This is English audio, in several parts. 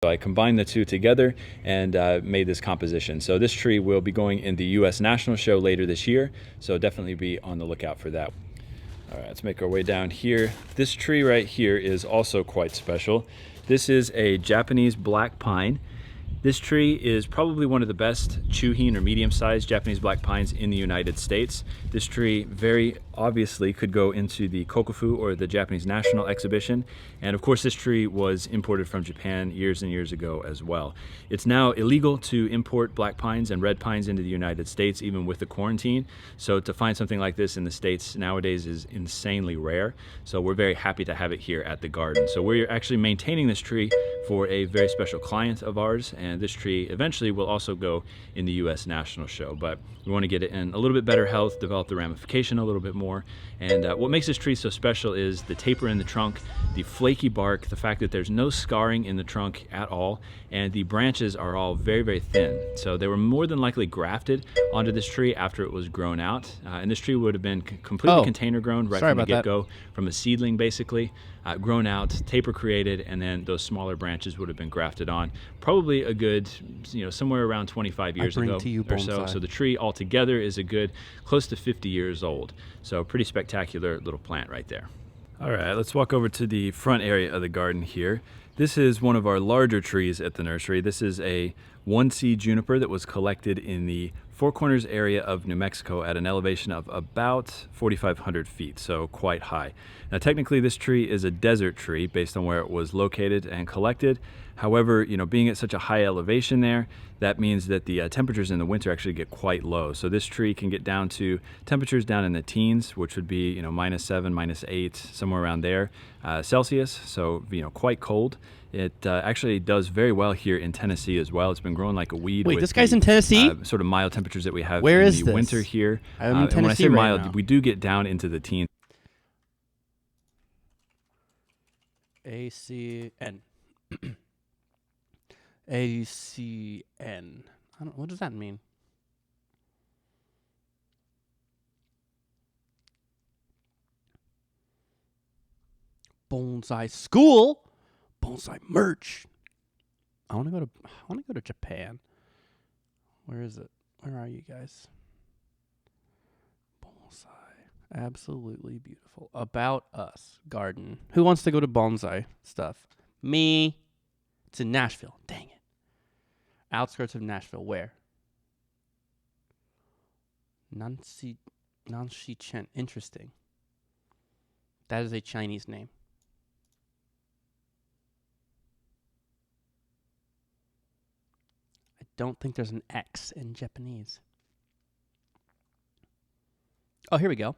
So I combined the two together and made this composition. So this tree will be going in the U.S. National Show later this year, so definitely be on the lookout for that. All right, let's make our way down here. This tree right here is also quite special. This is a Japanese black pine. This tree is probably one of the best chuhin or medium-sized Japanese black pines in the United States. This tree very obviously could go into the Kokofu or the Japanese National Exhibition. And of course, this tree was imported from Japan years and years ago as well. It's now illegal to import black pines and red pines into the United States, even with the quarantine. So to find something like this in the States nowadays is insanely rare. So we're very happy to have it here at the garden. So we're actually maintaining this tree for a very special client of ours, and this tree eventually will also go in the U.S. National Show. But we want to get it in a little bit better health, develop the ramification a little bit more. And what makes this tree so special is the taper in the trunk, the flaky bark, the fact that there's no scarring in the trunk at all, and the branches are all very, very thin. So they were more than likely grafted onto this tree after it was grown out. And this tree would have been completely container grown right from the get-go, from a seedling basically, grown out, taper created, and then those smaller branches would have been grafted on. Probably a good, somewhere around 25 years ago or so. So the tree altogether is a good close to 50 years old. So pretty spectacular little plant right there. All right, let's walk over to the front area of the garden here. This is one of our larger trees at the nursery. This is a 1C juniper that was collected in the Four Corners area of New Mexico at an elevation of about 4,500 feet, so quite high. Now, technically, this tree is a desert tree based on where it was located and collected. However, being at such a high elevation there, that means that the temperatures in the winter actually get quite low. So this tree can get down to temperatures down in the teens, which would be, -7, -8, somewhere around there, Celsius. So, quite cold. It actually does very well here in Tennessee as well. It's been growing like a weed. Wait, this guy's in Tennessee? Sort of mild temperatures that we have Where in is the this? winter here. I'm in Tennessee and when I say mild, now. we do get down into the teens. ACN. ACN. What does that mean? Bonsai school? Bonsai merch. I want to go to Japan. Where is it? Where are you guys? Bonsai. Absolutely beautiful. About Us garden. Who wants to go to bonsai stuff? Me. It's in Nashville. Dang it. Outskirts of Nashville. Where? Nancy Chen. Interesting. That is a Chinese name. I don't think there's an X in Japanese. Oh, here we go.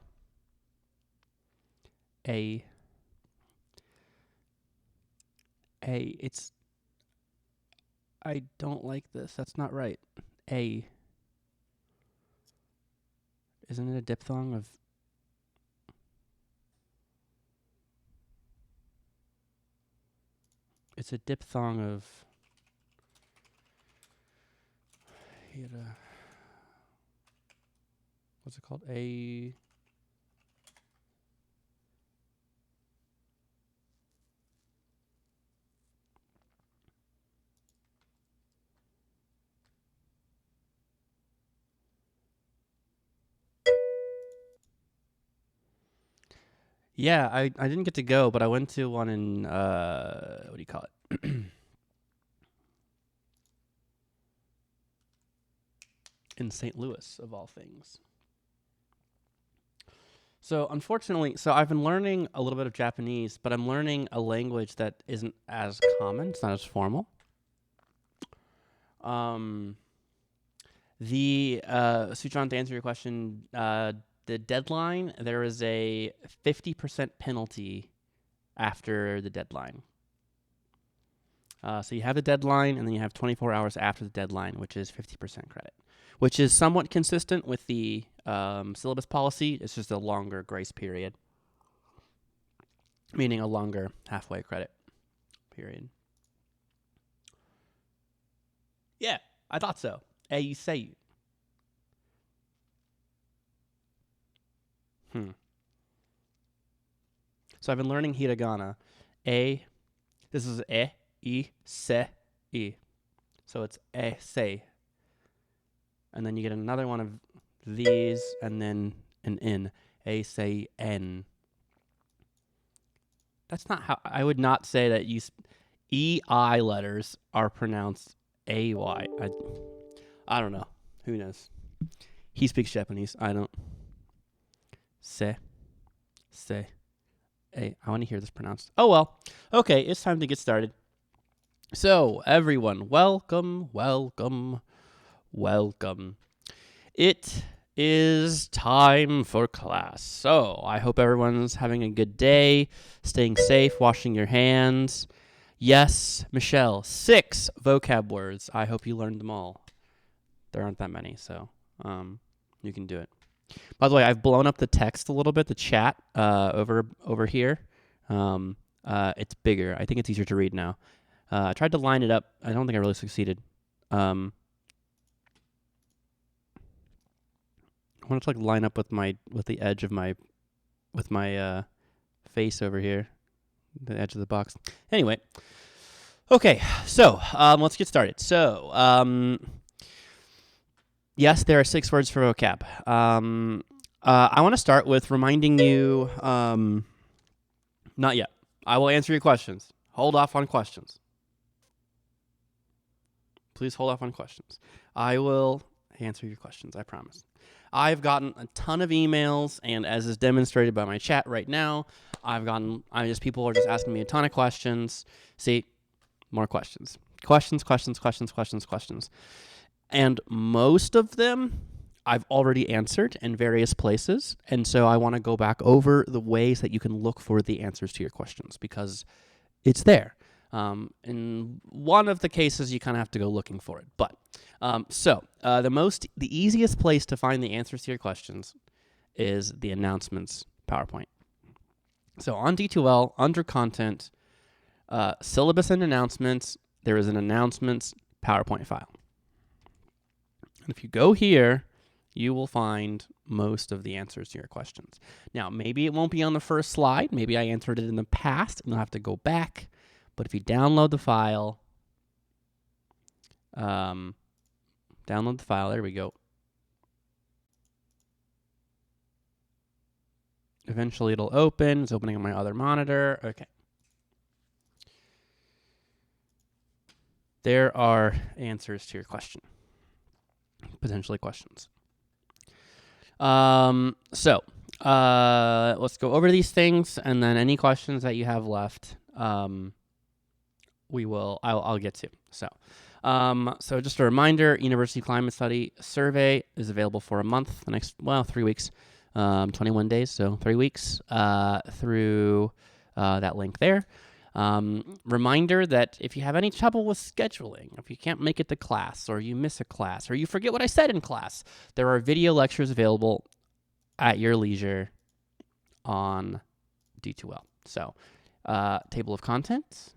It's... I don't like this. That's not right. Isn't it a diphthong of... It's a diphthong of... What's it called? Yeah, I didn't get to go, but I went to one in, what do you call it? In St. Louis, of all things. So, unfortunately, I've been learning a little bit of Japanese, but I'm learning a language that isn't as common. It's not as formal. Sujan, to answer your question, the deadline, there is a 50% penalty after the deadline. So you have the deadline, and then you have 24 hours after the deadline, which is 50% credit, which is somewhat consistent with the syllabus policy. It's just a longer grace period, meaning a longer halfway credit period. Yeah, I thought so. You say. So I've been learning hiragana. This is I, se, E. So it's a say. And then you get another one of these, and then an N. A say N. That's not how I would not say that EI letters are pronounced AY. I don't know. Who knows? He speaks Japanese. I don't. Say. I want to hear this pronounced. Oh, well. Okay, it's time to get started. So, everyone, welcome. It is time for class. So, I hope everyone's having a good day, staying safe, washing your hands. Yes, Michelle, 6 vocab words. I hope you learned them all. There aren't that many, so you can do it. By the way, I've blown up the text a little bit, the chat over here. It's bigger. I think it's easier to read now. I tried to line it up. I don't think I really succeeded. I want to line up with the edge of my face over here, the edge of the box. Anyway, okay. So let's get started. So yes, there are 6 words for vocab. I want to start with reminding you. Not yet. I will answer your questions. Hold off on questions. Please hold off on questions. I will answer your questions, I promise. I've gotten a ton of emails, and as is demonstrated by my chat right now, people are just asking me a ton of questions. See, more questions. Questions. And most of them I've already answered in various places, and so I want to go back over the ways that you can look for the answers to your questions, because it's there. In one of the cases, you kind of have to go looking for it. But the easiest place to find the answers to your questions is the announcements PowerPoint. So on D2L, under content, syllabus and announcements, there is an announcements PowerPoint file. And if you go here, you will find most of the answers to your questions. Now, maybe it won't be on the first slide. Maybe I answered it in the past, and you'll have to go back. But if you download the file, there we go. Eventually it'll open. It's opening on my other monitor. Okay. There are answers to your question. Potentially questions. Let's go over these things, and then any questions that you have left, I'll get to. So just a reminder, University Climate Study survey is available for a month, the next 3 weeks, 21 days, so 3 weeks through that link there. Reminder that if you have any trouble with scheduling, if you can't make it to class, or you miss a class, or you forget what I said in class, there are video lectures available at your leisure on D2L. So, table of contents,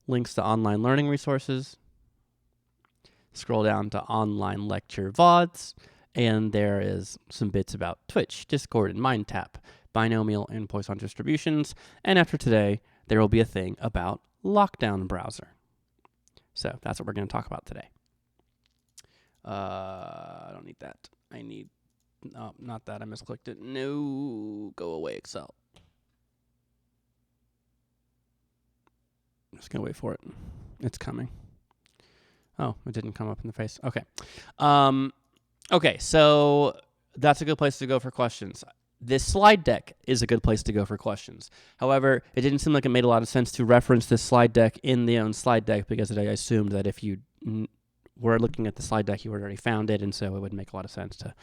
links to online learning resources, scroll down to online lecture VODs, and there is some bits about Twitch, Discord, and MindTap, binomial and Poisson distributions, and after today, there will be a thing about Lockdown Browser. So that's what we're going to talk about today. I don't need that. No, not that. I misclicked it. No, go away, Excel. I'm just going to wait for it. It's coming. Oh, it didn't come up in the face. Okay. Okay, so that's a good place to go for questions. This slide deck is a good place to go for questions. However, it didn't seem like it made a lot of sense to reference this slide deck in the own slide deck, because I assumed that if you were looking at the slide deck, you already found it, and so it would make a lot of sense to,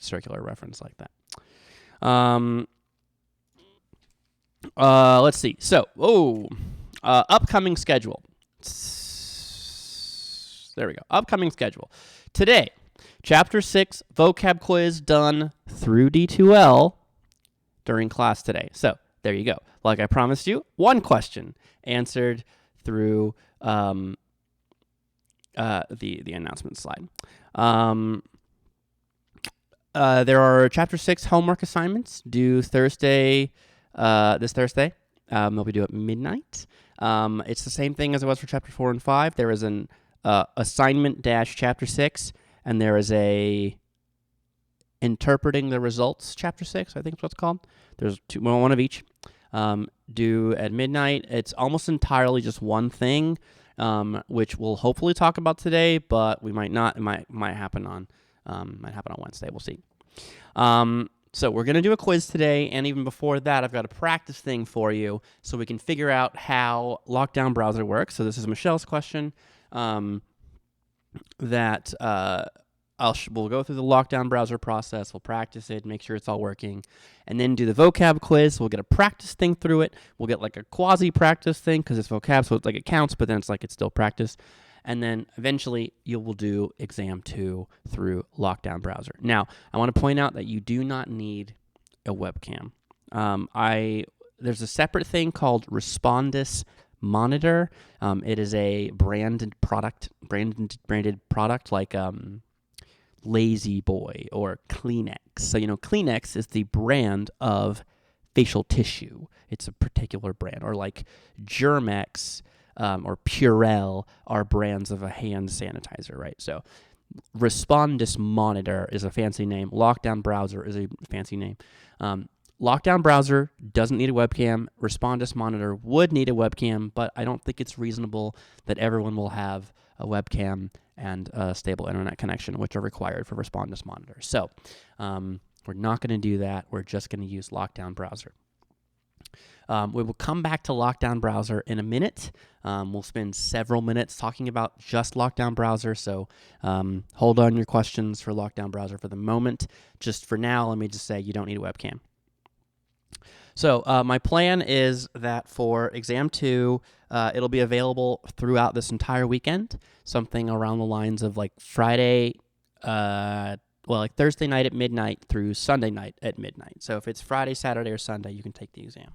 circular reference like that. Let's see. So, upcoming schedule. There we go. Upcoming schedule. Today, Chapter 6 vocab quiz done through D2L during class today. So there you go. Like I promised you, 1 question answered through the announcement slide. There are Chapter 6 homework assignments due Thursday, this Thursday. They'll be due at midnight. It's the same thing as it was for Chapter 4 and 5. There is an assignment dash Chapter 6, and there is a interpreting the results Chapter 6, I think is what it's called. There's one of each. Due at midnight. It's almost entirely just one thing, which we'll hopefully talk about today, but we might not. It might happen on Wednesday. We'll see. So we're gonna do a quiz today, and even before that, I've got a practice thing for you, so we can figure out how Lockdown Browser works. So this is Michelle's question. We'll go through the Lockdown Browser process. We'll practice it, make sure it's all working, and then do the vocab quiz. We'll get a practice thing through it. We'll get like a quasi-practice thing because it's vocab, so it's like it counts, but then it's like it's still practice. And then eventually you will do exam 2 through Lockdown Browser. Now, I want to point out that you do not need a webcam. There's a separate thing called Respondus Monitor. It is a branded product like Lazy Boy or Kleenex. So, Kleenex is the brand of facial tissue. It's a particular brand. Or like Germex or Purell are brands of a hand sanitizer, right? So Respondus Monitor is a fancy name. Lockdown Browser is a fancy name. Lockdown Browser doesn't need a webcam. Respondus Monitor would need a webcam, but I don't think it's reasonable that everyone will have a webcam and a stable internet connection, which are required for Respondus Monitor. So we're not going to do that. We're just going to use Lockdown Browser. We will come back to Lockdown Browser in a minute. We'll spend several minutes talking about just Lockdown Browser, so hold on your questions for Lockdown Browser for the moment. Just for now, let me just say you don't need a webcam. So my plan is that for Exam 2, it'll be available throughout this entire weekend, something around the lines of like Friday, like Thursday night at midnight through Sunday night at midnight. So if it's Friday, Saturday, or Sunday, you can take the exam.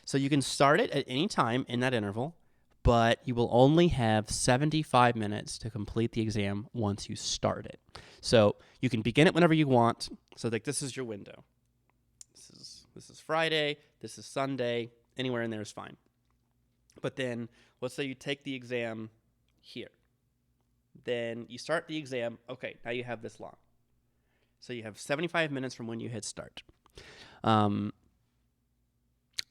So you can start it at any time in that interval, but you will only have 75 minutes to complete the exam once you start it. So you can begin it whenever you want. So like this is your window. This is Friday, this is Sunday, anywhere in there is fine. But then, let's say you take the exam here. Then you start the exam, okay, now you have this long. So you have 75 minutes from when you hit start.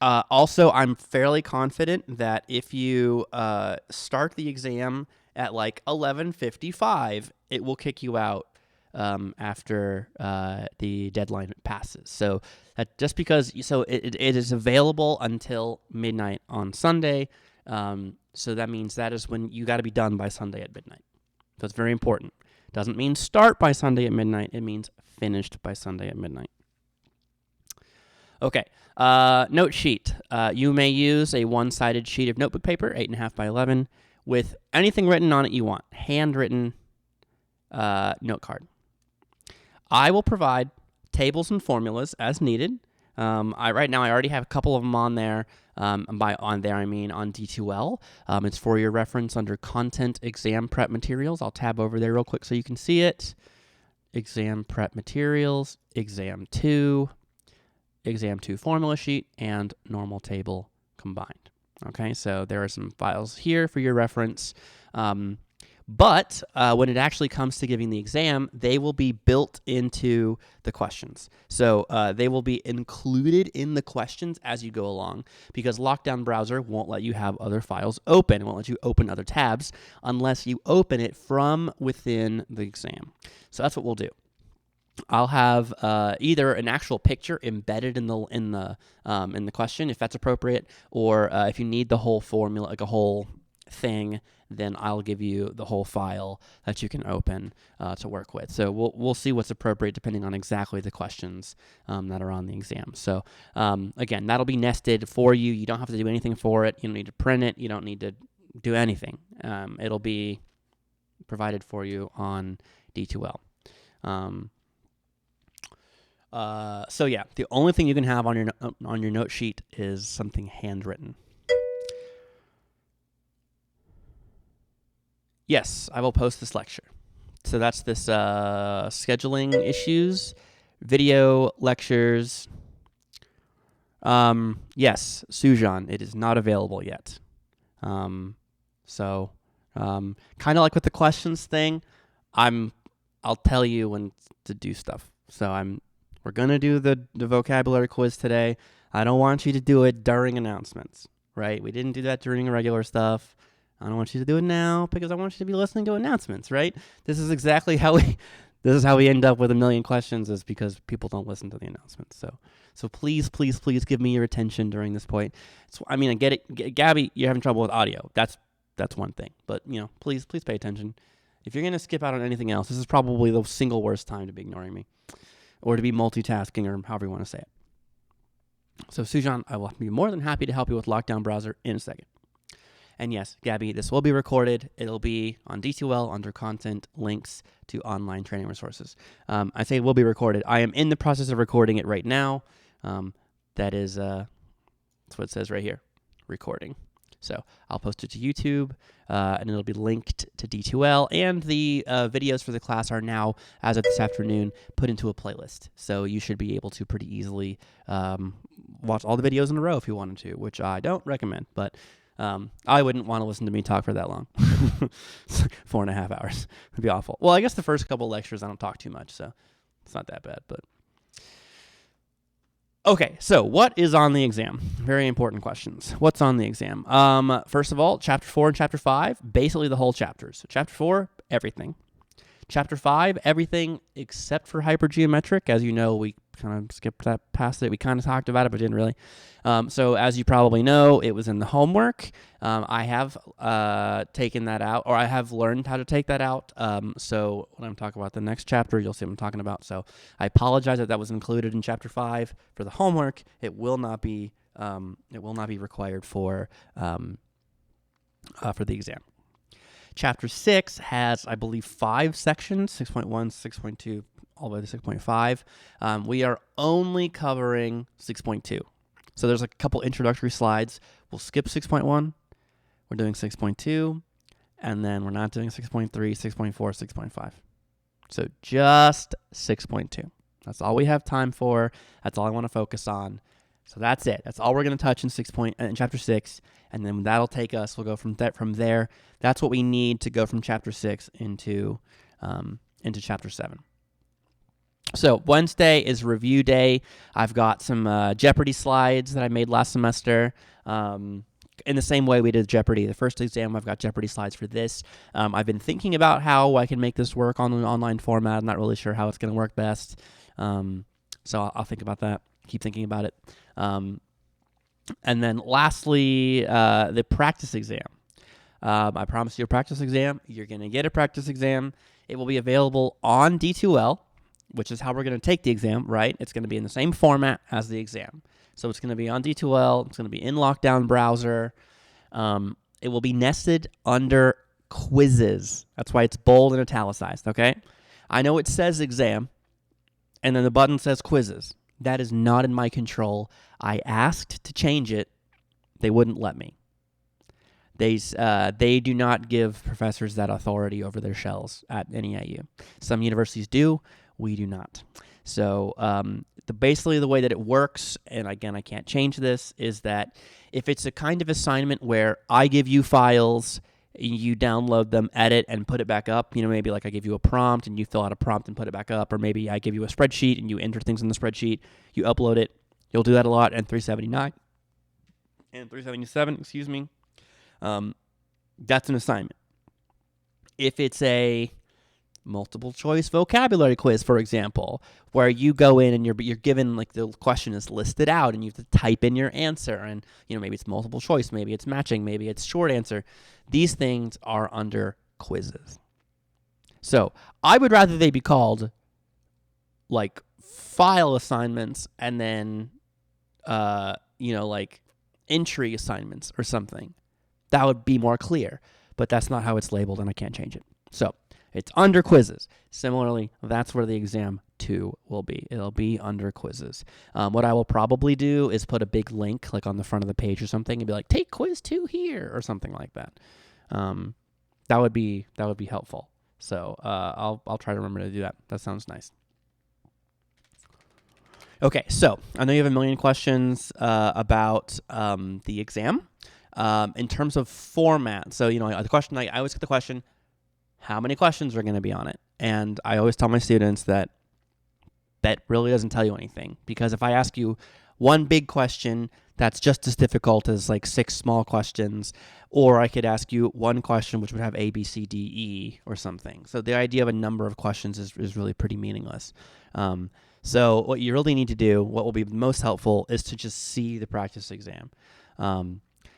Also, I'm fairly confident that if you start the exam at like 11:55, it will kick you out after the deadline passes. So that just because it is available until midnight on Sunday. So that means that is when you got to be done by Sunday at midnight. So it's very important. Doesn't mean start by Sunday at midnight. It means finished by Sunday at midnight. Okay. Note sheet. You may use a one-sided sheet of notebook paper, 8.5 by 11, with anything written on it you want. Handwritten note card. I will provide tables and formulas as needed. Right now I already have a couple of them on there. By on there, I mean on D2L. It's for your reference under Content Exam Prep Materials. I'll tab over there real quick so you can see it. Exam Prep Materials, Exam 2 formula sheet, and normal table combined. Okay, so there are some files here for your reference. But when it actually comes to giving the exam, they will be built into the questions. So they will be included in the questions as you go along, because Lockdown Browser won't let you have other files open. It won't let you open other tabs unless you open it from within the exam. So that's what we'll do. I'll have either an actual picture embedded in the question, if that's appropriate, or if you need the whole formula, like a whole thing, then I'll give you the whole file that you can open to work with. So we'll see what's appropriate depending on exactly the questions that are on the exam. So again, that'll be nested for you. You don't have to do anything for it. You don't need to print it. You don't need to do anything. It'll be provided for you on D2L. So yeah, the only thing you can have on your note sheet is something handwritten. Yes, I will post this lecture. So that's this scheduling issues, video lectures. Yes, Sujan. It is not available yet. So, kind of like with the questions thing, I'll tell you when to do stuff. So we're gonna do the vocabulary quiz today. I don't want you to do it during announcements, right? We didn't do that during regular stuff. I don't want you to do it now because I want you to be listening to announcements, right? This is exactly how we end up with a million questions, is because people don't listen to the announcements. So please give me your attention during this point. So, I mean, I get it, Gabby. You're having trouble with audio. That's one thing. But please pay attention. If you're gonna skip out on anything else, this is probably the single worst time to be ignoring me, or to be multitasking, or however you want to say it. So Sujan, I will be more than happy to help you with Lockdown Browser in a second. And yes, Gabby, this will be recorded. It'll be on D2L under content links to online training resources. I say it will be recorded. I am in the process of recording it right now. That's what it says right here, recording. So I'll post it to YouTube, and it'll be linked to D2L. And the videos for the class are now, as of this afternoon, put into a playlist. So you should be able to pretty easily watch all the videos in a row if you wanted to, which I don't recommend. But I wouldn't want to listen to me talk for that long. 4.5 hours. It'd be awful. Well, I guess the first couple lectures I don't talk too much, so it's not that bad. But okay, so what is on the exam? Very important questions. What's on the exam? First of all, Chapter 4 and Chapter 5, basically the whole chapters. So Chapter 4, everything. Chapter 5, everything except for hypergeometric. As you know, we kind of skipped that past it. We kind of talked about it, but didn't really. So as you probably know, it was in the homework. I have taken that out, or I have learned how to take that out. So when I'm talking about the next chapter, you'll see what I'm talking about. So I apologize that was included in Chapter 5 for the homework. It will not be required for the exam. Chapter 6 has, I believe, 5 sections, 6.1, 6.2, all the way to 6.5. We are only covering 6.2. So there's a couple introductory slides. We'll skip 6.1. We're doing 6.2. And then we're not doing 6.3, 6.4, 6.5. So just 6.2. That's all we have time for. That's all I want to focus on. So that's it. That's all we're going to touch in Chapter 6. And then that'll take us, we'll go from there. That's what we need to go from Chapter 6 into Chapter 7. So Wednesday is review day. I've got some Jeopardy slides that I made last semester. In the same way we did Jeopardy. The first exam, I've got Jeopardy slides for this. I've been thinking about how I can make this work on an online format. I'm not really sure how it's going to work best. So I'll think about that. Keep thinking about it. And then lastly, the practice exam. I promise you a practice exam. You're going to get a practice exam. It will be available on D2L, which is how we're going to take the exam, right? It's going to be in the same format as the exam. So it's going to be on D2L. It's going to be in Lockdown Browser. It will be nested under quizzes. That's why it's bold and italicized, okay? I know it says exam, and then the button says quizzes. That is not in my control. I asked to change it. They wouldn't let me. They do not give professors that authority over their shells at NEIU. Some universities do. We do not. So basically the way that it works, and again, I can't change this, is that if it's a kind of assignment where I give you files, you download them, edit, and put it back up. Maybe like I give you a prompt and you fill out a prompt and put it back up, or maybe I give you a spreadsheet and you enter things in the spreadsheet, you upload it. You'll do that a lot in 379 and 377, that's an assignment. If it's a multiple choice vocabulary quiz, for example, where you go in and you're given, like, the question is listed out and you have to type in your answer, and maybe it's multiple choice, maybe it's matching, maybe it's short answer. These things are under quizzes. So I would rather they be called like file assignments and then like entry assignments or something. That would be more clear, but that's not how it's labeled and I can't change it. So it's under quizzes. Similarly, that's where the exam 2 will be. It'll be under quizzes. What I will probably do is put a big link like on the front of the page or something and be like, take quiz 2 here or something like that. That would be helpful. So I'll try to remember to do that. That sounds nice. Okay, so I know you have a million questions about the exam. In terms of format, so the question I always get the question, how many questions are going to be on it? And I always tell my students that really doesn't tell you anything, because if I ask you one big question, that's just as difficult as like 6 small questions, or I could ask you one question which would have A, B, C, D, E or something. So the idea of a number of questions is really pretty meaningless. So what you really need to do, what will be most helpful, is to just see the practice exam.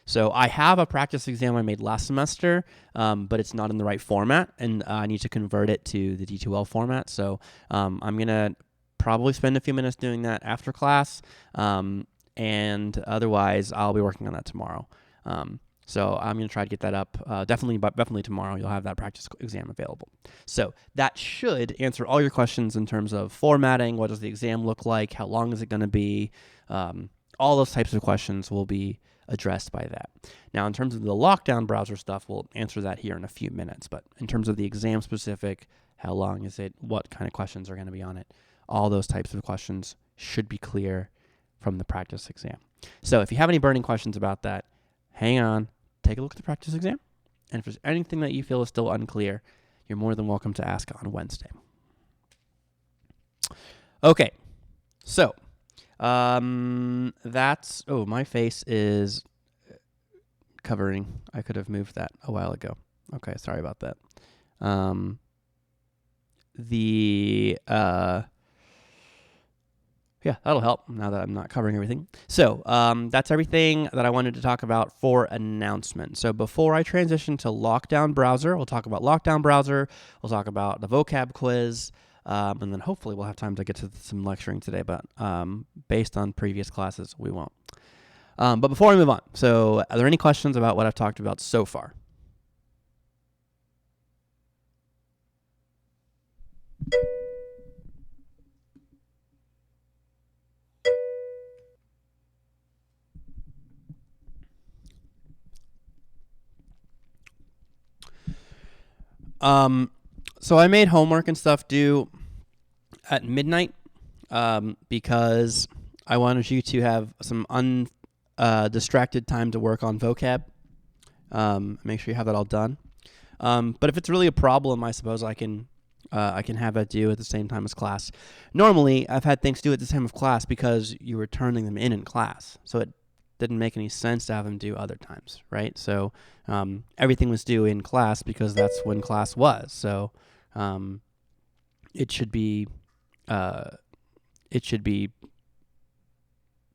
So I have a practice exam I made last semester, but it's not in the right format, and I need to convert it to the D2L format. So I'm going to probably spend a few minutes doing that after class, and otherwise I'll be working on that tomorrow. So I'm going to try to get that up. Definitely tomorrow you'll have that practice exam available. So that should answer all your questions in terms of formatting. What does the exam look like? How long is it going to be? All those types of questions will be addressed by that. Now, in terms of the lockdown browser stuff, we'll answer that here in a few minutes. But in terms of the exam specific, how long is it? What kind of questions are going to be on it? All those types of questions should be clear from the practice exam. So if you have any burning questions about that, hang on, take a look at the practice exam. And if there's anything that you feel is still unclear, you're more than welcome to ask on Wednesday. Okay, so my face is covering. I could have moved that a while ago. Okay, sorry about that. Yeah, that'll help now that I'm not covering everything. So that's everything that I wanted to talk about for announcement. So before I transition to Lockdown Browser, we'll talk about Lockdown Browser. We'll talk about the vocab quiz. And then hopefully we'll have time to get to some lecturing today. But based on previous classes, we won't. But before we move on, so are there any questions about what I've talked about so far? So I made homework and stuff due at midnight because I wanted you to have some undistracted time to work on vocab. Make sure you have that all done. But if it's really a problem, I suppose I can have it due at the same time as class. Normally, I've had things due at the time of class because you were turning them in class. So it didn't make any sense to have them due other times, right? So everything was due in class because that's when class was. So it should be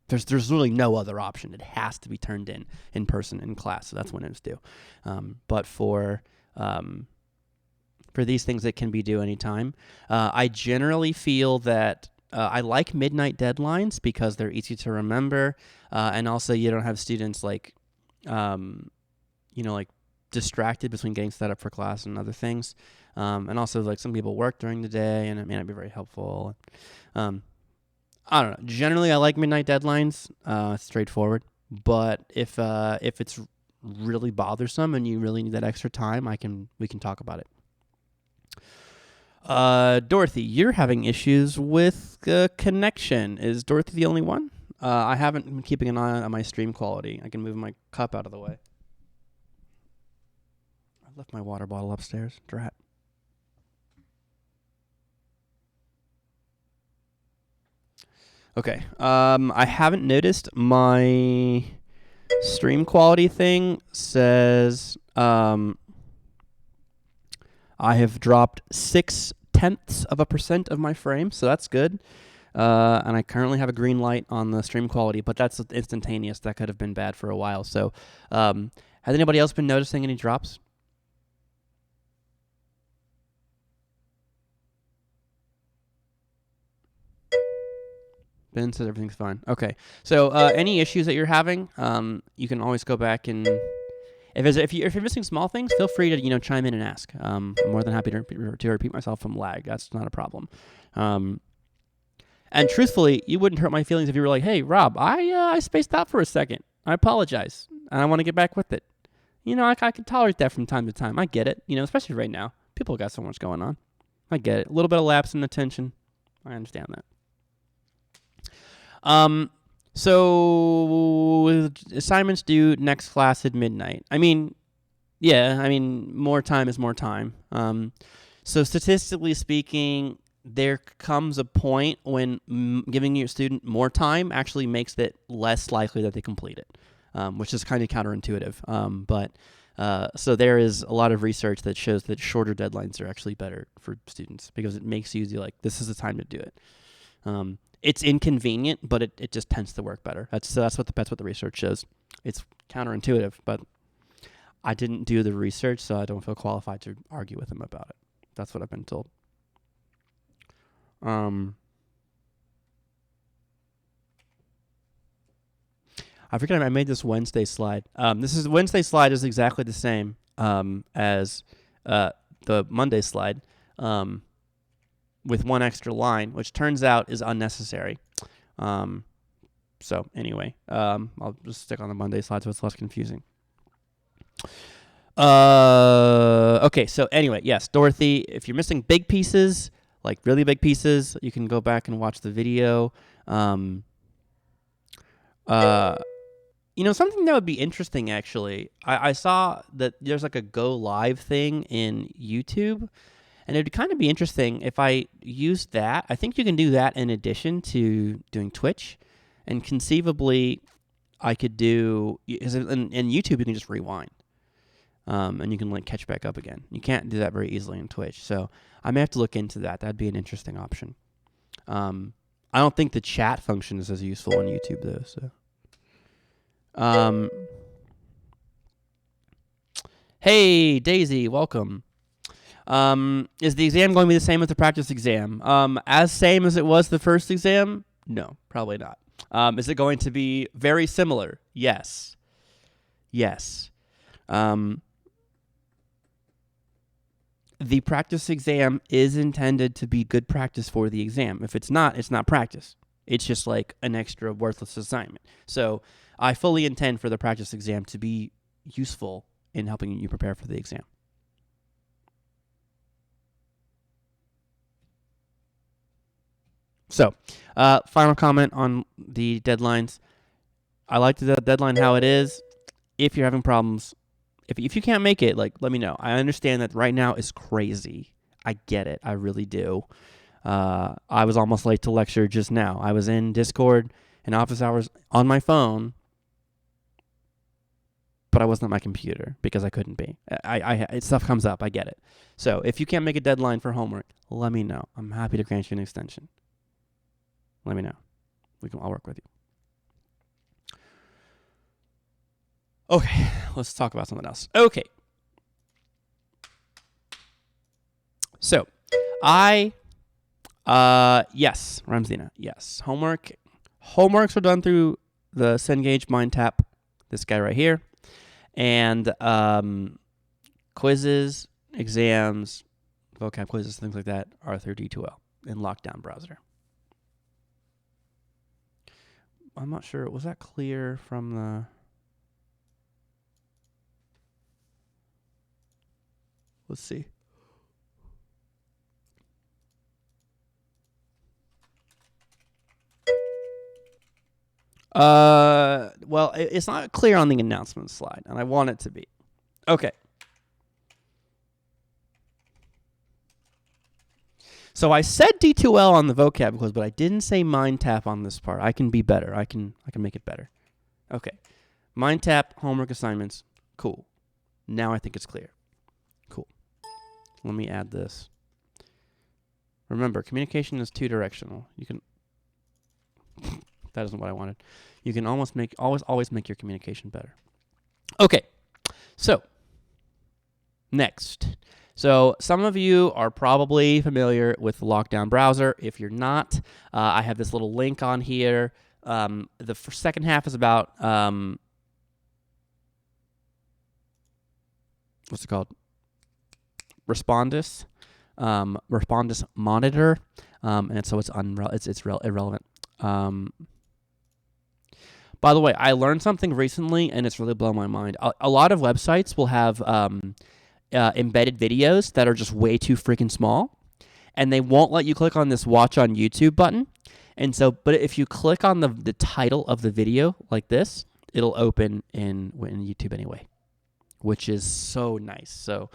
there's really no other option. It has to be turned in person in class. So that's when it was due. But for these things, it can be due anytime. I generally feel that I like midnight deadlines because they're easy to remember, and also you don't have students like distracted between getting set up for class and other things. And also, like, some people work during the day, and it may not be very helpful. I don't know. Generally, I like midnight deadlines. It's straightforward. But if it's really bothersome and you really need that extra time, we can talk about it. Dorothy, you're having issues with connection. Is Dorothy the only one? I haven't been keeping an eye on my stream quality. I can move my cup out of the way. I left my water bottle upstairs. Drat. Okay. I haven't noticed my stream quality thing says I have dropped 0.6% of my frame, so that's good. And I currently have a green light on the stream quality, but that's instantaneous. That could have been bad for a while. So has anybody else been noticing any drops? Ben says everything's fine. Okay. So any issues that you're having, you can always go back and if you're missing small things, feel free to chime in and ask. I'm more than happy to repeat myself from lag. That's not a problem. And truthfully, you wouldn't hurt my feelings if you were like, "Hey, Rob, I spaced out for a second. I apologize, and I want to get back with it." I can tolerate that from time to time. I get it. Especially right now, people got so much going on. I get it. A little bit of lapse in attention. I understand that. So assignments due next class at midnight. I mean, more time is more time. So statistically speaking, there comes a point when giving your student more time actually makes it less likely that they complete it, which is kind of counterintuitive. So there is a lot of research that shows that shorter deadlines are actually better for students because it makes you like, this is the time to do it. It's inconvenient, but it just tends to work better. That's what the research shows. It's counterintuitive, but I didn't do the research, so I don't feel qualified to argue with him about it. That's what I've been told. I forget I made this Wednesday slide. Wednesday slide is exactly the same as the Monday slide, with one extra line, which turns out is unnecessary. So anyway, I'll just stick on the Monday slide so it's less confusing. Okay, so anyway, yes, Dorothy, if you're missing big pieces, like really big pieces, you can go back and watch the video. Something that would be interesting, actually, I saw that there's like a go live thing in YouTube, and it'd kind of be interesting if I used that. I think you can do that in addition to doing Twitch, and conceivably I could do, in YouTube you can just rewind. And you can like catch back up again. You can't do that very easily in Twitch, so I may have to look into that. That'd be an interesting option. I don't think the chat function is as useful on YouTube though. So, hey Daisy, welcome. Is the exam going to be the same as the practice exam? As same as it was the first exam? No, probably not. Is it going to be very similar? Yes. The practice exam is intended to be good practice for the exam. If it's not practice. It's just like an extra worthless assignment. So I fully intend for the practice exam to be useful in helping you prepare for the exam. So, final comment on the deadlines. I like the deadline how it is. If you're having problems, if you can't make it, like, let me know. I understand that right now is crazy. I get it. I really do. I was almost late to lecture just now. I was in Discord and office hours on my phone, but I wasn't at my computer because I couldn't be. Stuff comes up. I get it. So if you can't make a deadline for homework, let me know. I'm happy to grant you an extension. Let me know. I'll work with you. Okay, let's talk about something else. Okay. So, yes, Ramzina, yes. Homeworks are done through the Cengage MindTap, this guy right here. And quizzes, exams, vocab quizzes, things like that are through D2L in Lockdown browser. I'm not sure. Was that clear from the... Let's see. Well, it's not clear on the announcement slide, and I want it to be. Okay. So I said D2L on the vocab quiz, but I didn't say MindTap on this part. I can be better. I can make it better. Okay. MindTap, homework assignments. Cool. Now I think it's clear. Cool. Let me add this. Remember, communication is two-directional. You can... That isn't what I wanted. You can always make your communication better. Okay. So, next. So, some of you are probably familiar with the Lockdown browser. If you're not, I have this little link on here. The second half is about what's it called? Respondus Monitor, and so it's irrelevant. By the way, I learned something recently, and it's really blown my mind. A lot of websites will have embedded videos that are just way too freaking small, and they won't let you click on this Watch on YouTube button. And so, but if you click on the title of the video like this, it'll open in YouTube anyway, which is so nice. So,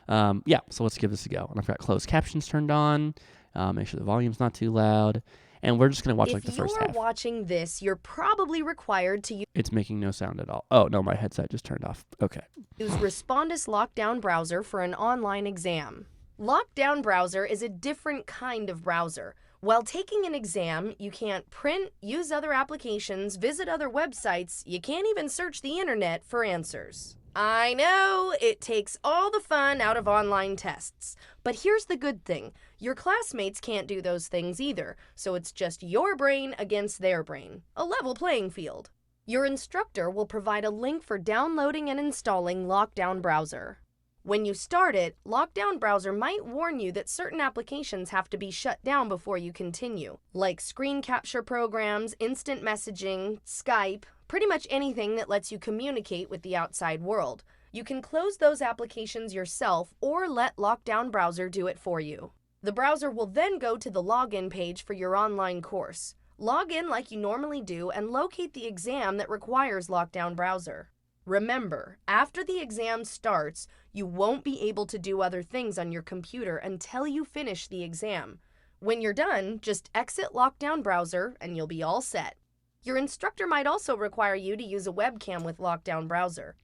yeah, so let's give this a go. And I've got closed captions turned on. Make sure the volume's not too loud. And we're just going to watch like the first half. If you're watching this, you're probably required to It's making no sound at all. Oh, no, my headset just turned off. Okay. use Respondus Lockdown Browser for an online exam. Lockdown Browser is a different kind of browser. While taking an exam, you can't print, use other applications, visit other websites, you can't even search the internet for answers. I know, it takes all the fun out of online tests. But here's the good thing. Your classmates can't do those things either, so it's just your brain against their brain. A level playing field. Your instructor will provide a link for downloading and installing Lockdown Browser. When you start it, Lockdown Browser might warn you that certain applications have to be shut down before you continue, like screen capture programs, instant messaging, Skype, pretty much anything that lets you communicate with the outside world. You can close those applications yourself or let Lockdown Browser do it for you. The browser will then go to the login page for your online course. Log in like you normally do and locate the exam that requires Lockdown Browser. Remember, after the exam starts, you won't be able to do other things on your computer until you finish the exam. When you're done, just exit Lockdown Browser and you'll be all set. Your instructor might also require you to use a webcam with Lockdown Browser.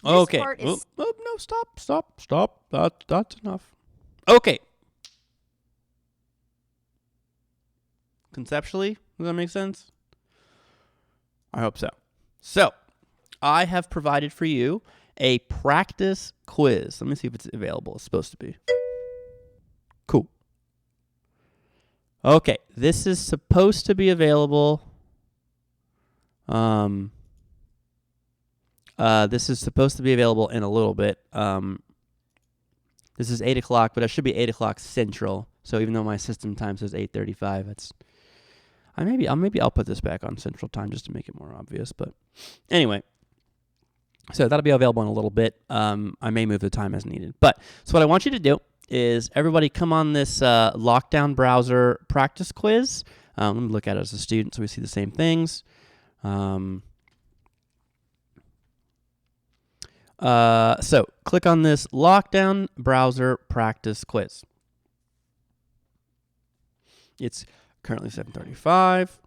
Okay. No, stop. That's enough. Okay. Conceptually, does that make sense? I hope so. So, I have provided for you a practice quiz. Let me see if it's available. It's supposed to be. Cool. Okay, this is supposed to be available. This is supposed to be available in a little bit. This is 8 o'clock, but it should be 8 o'clock Central. So even though my system time says 8:35, it's. Maybe I'll put this back on Central Time just to make it more obvious. But anyway, so that'll be available in a little bit. I may move the time as needed. But so what I want you to do is everybody come on this Lockdown Browser practice quiz. Let me look at it as a student so we see the same things. So click on this Lockdown Browser practice quiz. It's currently 7:35.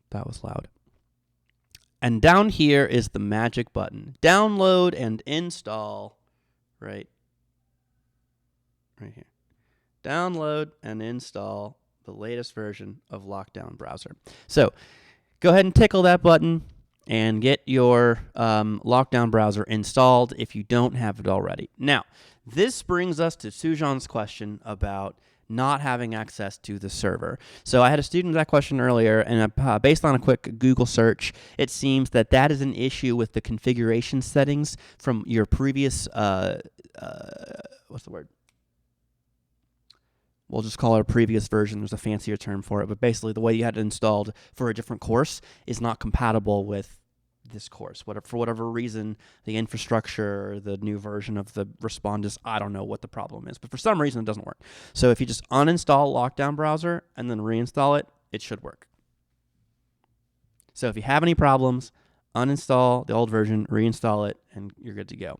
That was loud. And down here is the magic button. Download and install. Right here. Download and install the latest version of Lockdown Browser. So go ahead and tickle that button and get your Lockdown Browser installed if you don't have it already. Now, this brings us to Sujan's question about not having access to the server. So I had a student that question earlier, and based on a quick Google search, it seems that is an issue with the configuration settings from your previous, what's the word? We'll just call it a previous version. There's a fancier term for it, but basically the way you had it installed for a different course is not compatible with this course. For whatever reason, the infrastructure, the new version of the Respondus, I don't know what the problem is, but for some reason it doesn't work. So if you just uninstall Lockdown Browser and then reinstall it, it should work. So if you have any problems, uninstall the old version, reinstall it, and you're good to go.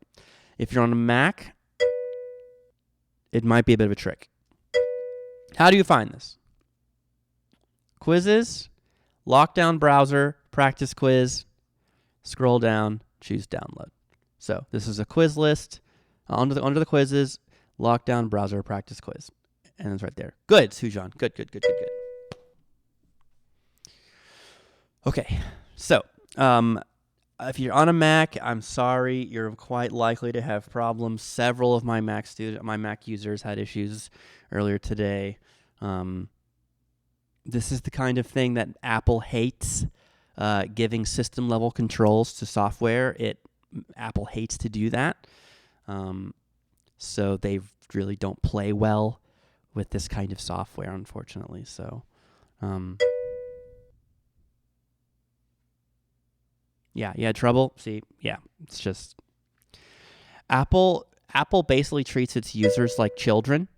If you're on a Mac, it might be a bit of a trick. How do you find this? Quizzes, Lockdown Browser, practice quiz, scroll down, choose download. So this is a quiz list. Under the quizzes, Lockdown Browser, practice quiz. And it's right there. Good, Sujan. Good. Okay, so if you're on a Mac, I'm sorry, you're quite likely to have problems. Several of my Mac users had issues earlier today. This is the kind of thing that Apple hates, giving system level controls to software. Apple hates to do that. So they really don't play well with this kind of software, unfortunately. So, yeah, you had trouble? See, yeah, it's just Apple basically treats its users like children.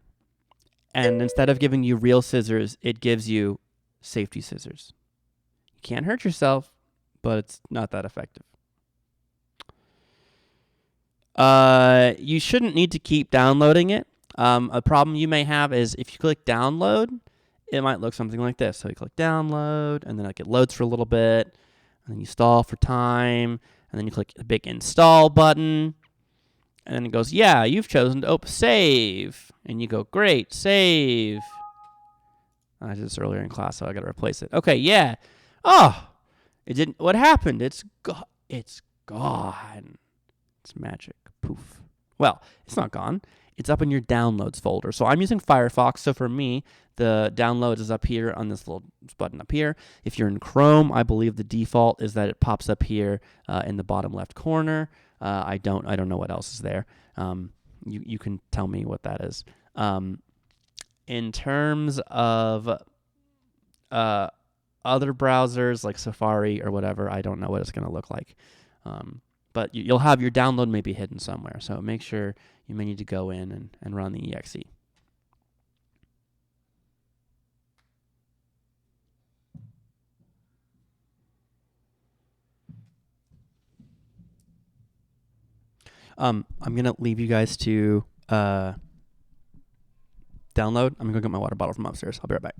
And instead of giving you real scissors, it gives you safety scissors. You can't hurt yourself, but it's not that effective. You shouldn't need to keep downloading it. A problem you may have is if you click download, it might look something like this. So you click download, and then it loads for a little bit, and then you stall for time, and then you click the big install button, and then it goes, yeah, you've chosen to save. And you go, great, save. I did this earlier in class, so I got to replace it. Okay, yeah. Oh, it didn't. What happened? It's gone. It's gone. It's magic. Poof. Well, it's not gone. It's up in your downloads folder. So I'm using Firefox. So for me, the downloads is up here on this little button up here. If you're in Chrome, I believe the default is that it pops up here in the bottom left corner. I don't know what else is there. You can tell me what that is. In terms of other browsers like Safari or whatever, I don't know what it's going to look like. But you'll have your download maybe hidden somewhere. So make sure you may need to go in and run the exe. I'm going to leave you guys to download. I'm going to go get my water bottle from upstairs. I'll be right back.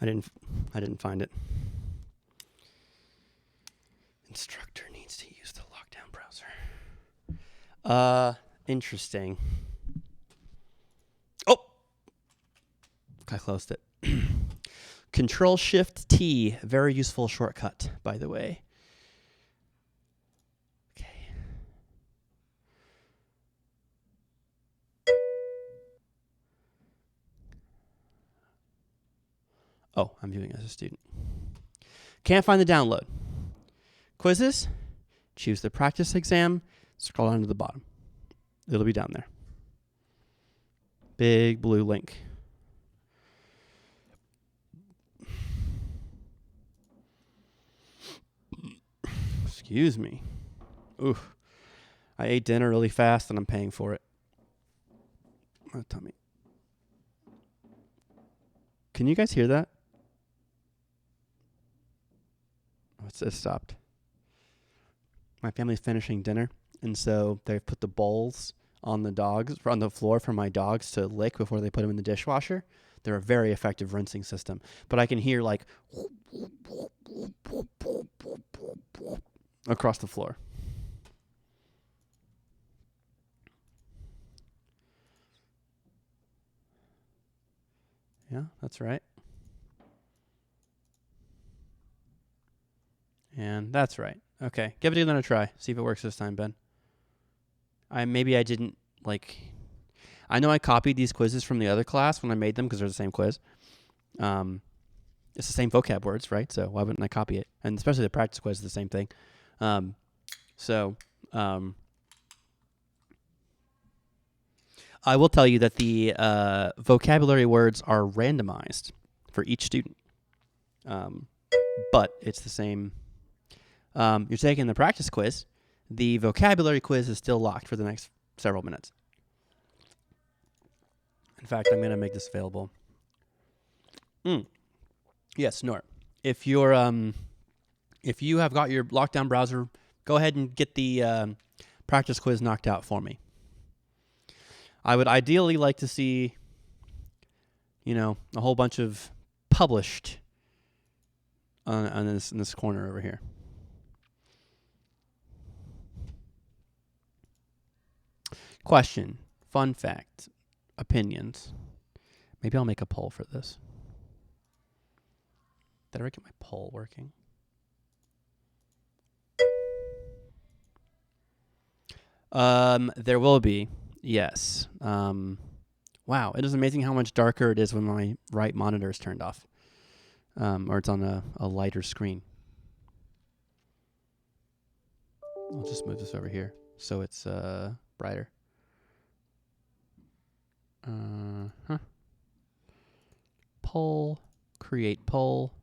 I didn't find it. Instructor needs to use the lockdown browser. Interesting. Oh! I closed it. Control-Shift-T, very useful shortcut, by the way. Okay. Oh, I'm viewing as a student. Can't find the download. Quizzes, choose the practice exam, scroll down to the bottom. It'll be down there. Big blue link. Excuse me. Oof. I ate dinner really fast and I'm paying for it. My tummy. Can you guys hear that? Oh, it stopped. My family's finishing dinner, and so they've put the bowls on the floor for my dogs to lick before they put them in the dishwasher. They're a very effective rinsing system, but I can hear like across the floor. Yeah, that's right. And that's right. Okay, give it another try. See if it works this time, Ben. Maybe I didn't I know I copied these quizzes from the other class when I made them because they're the same quiz. It's the same vocab words, right? So why wouldn't I copy it? And especially the practice quiz is the same thing. I will tell you that the vocabulary words are randomized for each student. But it's the same. You're taking the practice quiz. The vocabulary quiz is still locked for the next several minutes. In fact, I'm going to make this available. Yes, Nort. If you have got your lockdown browser, go ahead and get the practice quiz knocked out for me. I would ideally like to see, a whole bunch of published in this corner over here. Question, fun fact. opinions. Maybe I'll make a poll for this. Did I ever get my poll working? There will be, yes. Wow, it is amazing how much darker it is when my right monitor is turned off, or it's on a lighter screen. I'll just move this over here so it's brighter. Poll, create poll.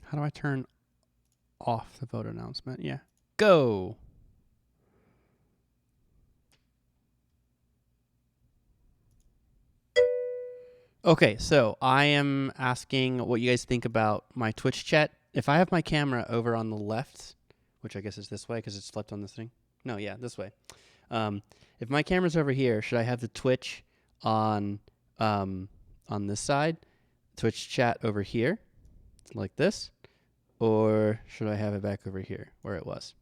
How do I turn off the vote announcement? Yeah. Go. Okay, so I am asking what you guys think about my Twitch chat. If I have my camera over on the left, which I guess is this way because it's flipped on this thing. No, yeah, this way. If my camera's over here, should I have the Twitch on this side, Twitch chat over here, like this? Or should I have it back over here where it was?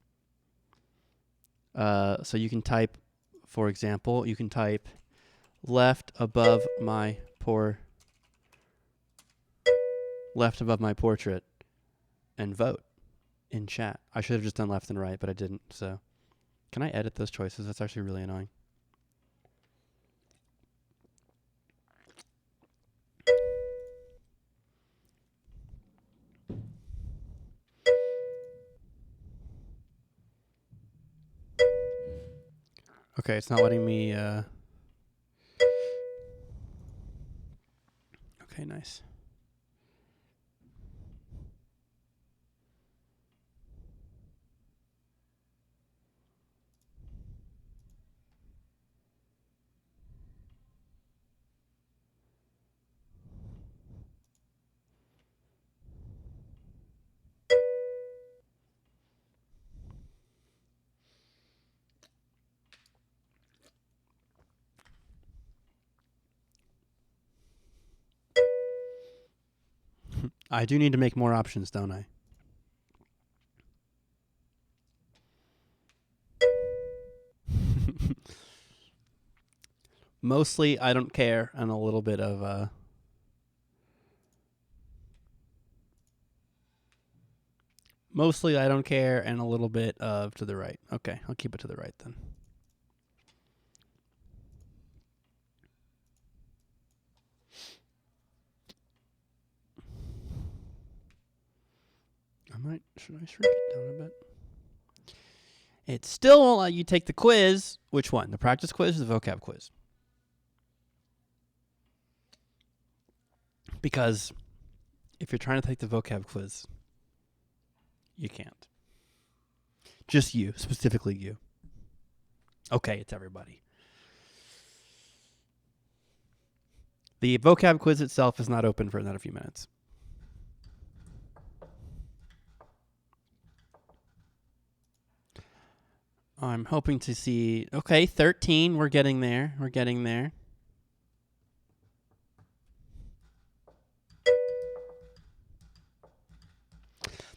So you can type, for example, you can type left above my portrait and vote in chat. I should have just done left and right, but I didn't. So can I edit those choices? That's actually really annoying. Okay, it's not letting me. Okay, nice. I do need to make more options, don't I? Mostly, I don't care, and a little bit of Mostly, I don't care, and a little bit of to the right. Okay, I'll keep it to the right then. Should I shrink it down a bit? It still won't let you take the quiz. Which one? The practice quiz or the vocab quiz? Because if you're trying to take the vocab quiz, you can't. Just you, specifically you. Okay, it's everybody. The vocab quiz itself is not open for another few minutes. I'm hoping to see... Okay, 13. We're getting there. We're getting there.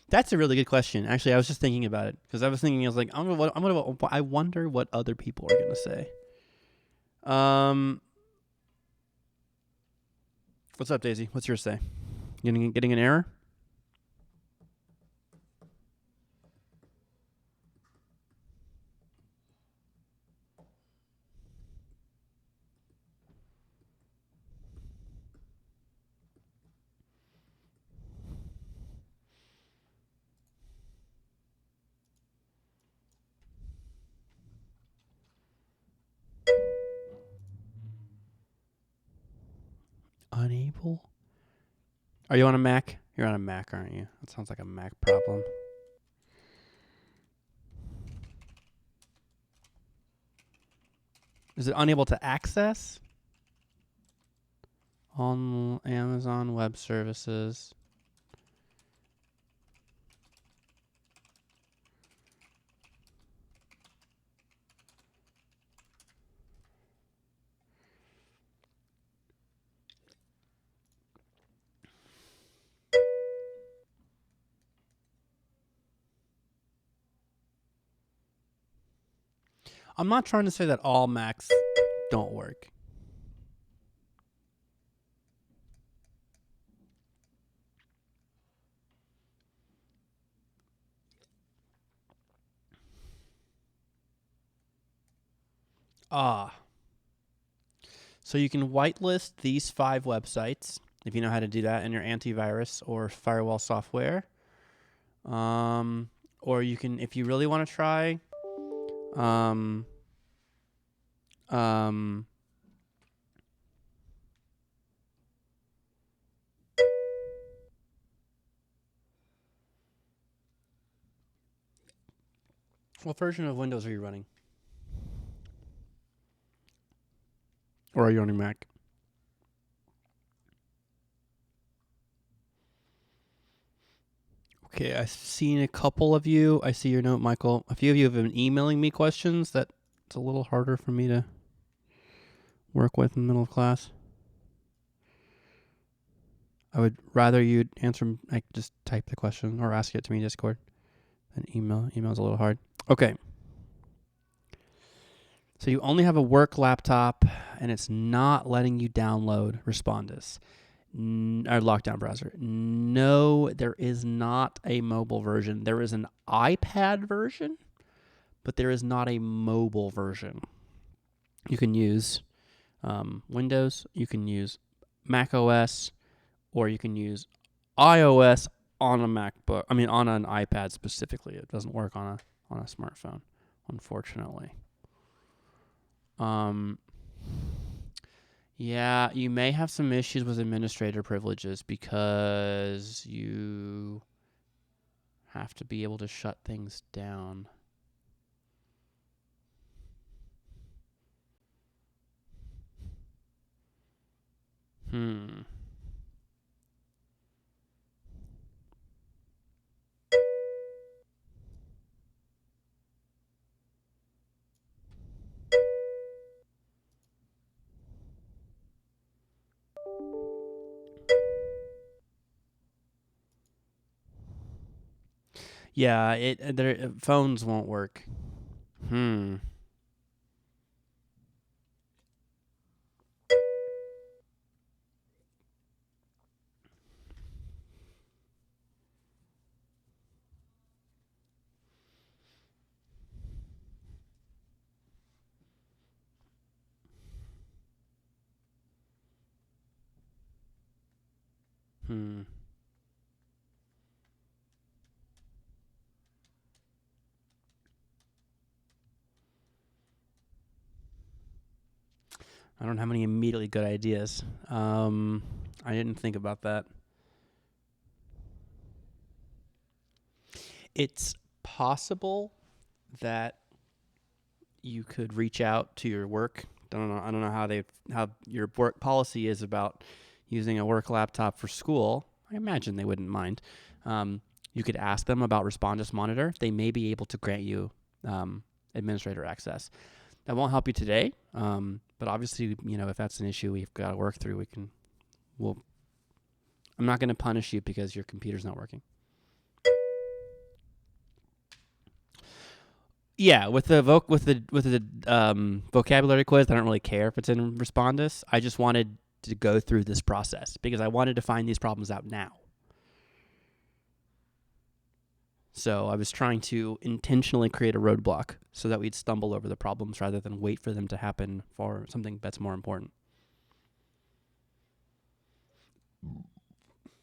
That's a really good question. Actually, I was just thinking about it because I was like, I wonder what other people are gonna say. What's up, Daisy? What's yours say? Getting an error? unable. Are you on a Mac? You're on a Mac, aren't you? That sounds like a Mac problem. Is it unable to access? On Amazon Web Services. I'm not trying to say that all Macs don't work. So you can whitelist these 5 websites if you know how to do that in your antivirus or firewall software. Or you can, if you really want to try, what version of Windows are you running? Or are you running Mac? Okay, I've seen a couple of you. I see your note, Michael. A few of you have been emailing me questions that it's a little harder for me to work with in the middle of class. I would rather you answer them, like just type the question or ask it to me in Discord than email. Email's a little hard. Okay. So you only have a work laptop and it's not letting you download Respondus. Our lockdown browser. No, there is not a mobile version. There is an iPad version, but there is not a mobile version. You can use Windows, you can use Mac OS, or you can use iOS on a MacBook. I mean, on an iPad specifically. It doesn't work on a smartphone, unfortunately. Yeah, you may have some issues with administrator privileges because you have to be able to shut things down. Yeah, their phones won't work. I don't have any immediately good ideas. I didn't think about that. It's possible that you could reach out to your work. I don't know how your work policy is about using a work laptop for school. I imagine they wouldn't mind. You could ask them about Respondus Monitor. They may be able to grant you administrator access. That won't help you today, but obviously, if that's an issue we've got to work through, I'm not going to punish you because your computer's not working. Yeah, with the vocabulary quiz, I don't really care if it's in Respondus. I just wanted to go through this process because I wanted to find these problems out now. So I was trying to intentionally create a roadblock so that we'd stumble over the problems rather than wait for them to happen for something that's more important.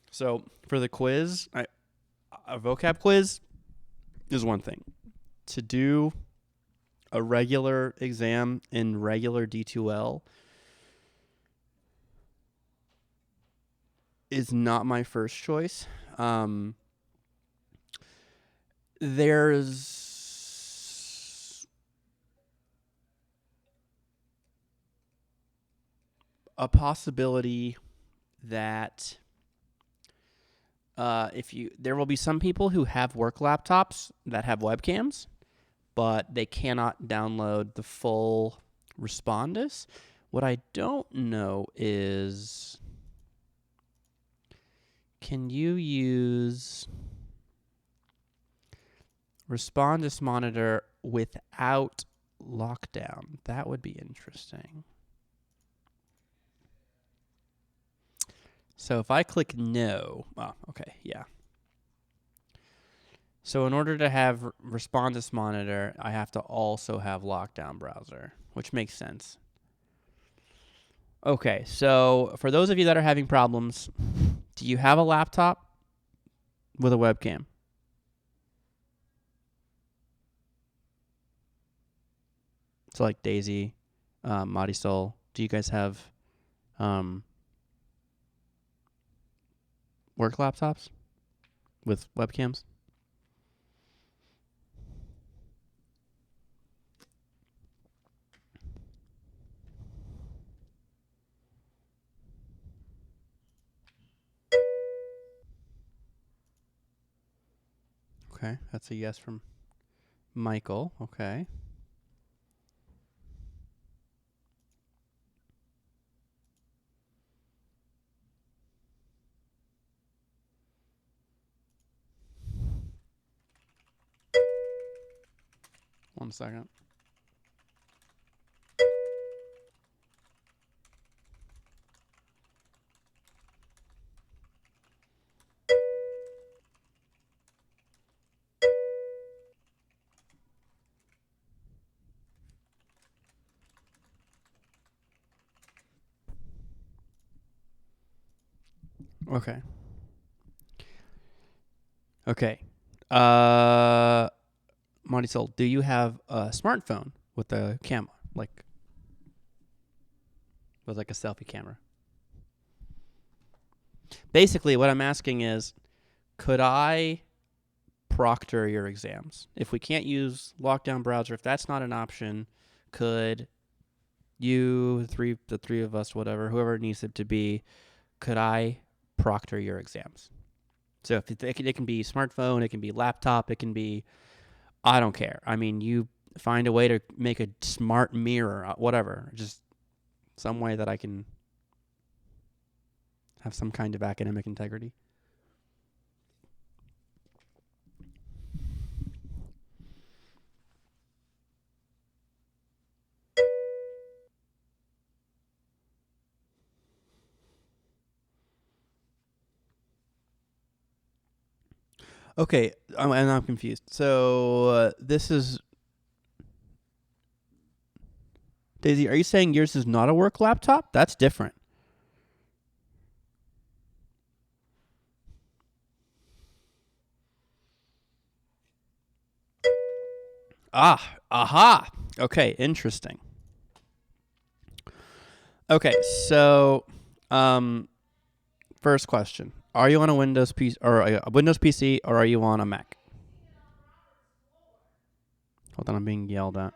So for the quiz, a vocab quiz is one thing. To do a regular exam in regular D2L, is not my first choice. There's a possibility that there will be some people who have work laptops that have webcams, but they cannot download the full Respondus. What I don't know is, can you use Respondus Monitor without lockdown? That would be interesting. So if I click no, okay, yeah. So in order to have Respondus Monitor, I have to also have Lockdown Browser, which makes sense. Okay, so for those of you that are having problems, do you have a laptop with a webcam? So like Daisy, Marisol, do you guys have work laptops with webcams? Okay, that's a yes from Michael. Okay. One second. Okay. Okay. Marisol, do you have a smartphone with a camera, like with like a selfie camera? Basically, what I'm asking is, could I proctor your exams? If we can't use Lockdown Browser, if that's not an option, could you, the three of us, whatever, whoever it needs it to be, could I proctor your exams? So if it can be smartphone, it can be laptop, it can be, I don't care. I mean, you find a way to make a smart mirror, whatever, just some way that I can have some kind of academic integrity. Okay, and I'm confused. So this is Daisy. Are you saying yours is not a work laptop? That's different. Aha. Okay, interesting. Okay, so first question: are you on a Windows PC or a Windows PC, or are you on a Mac? Hold on, I'm being yelled at.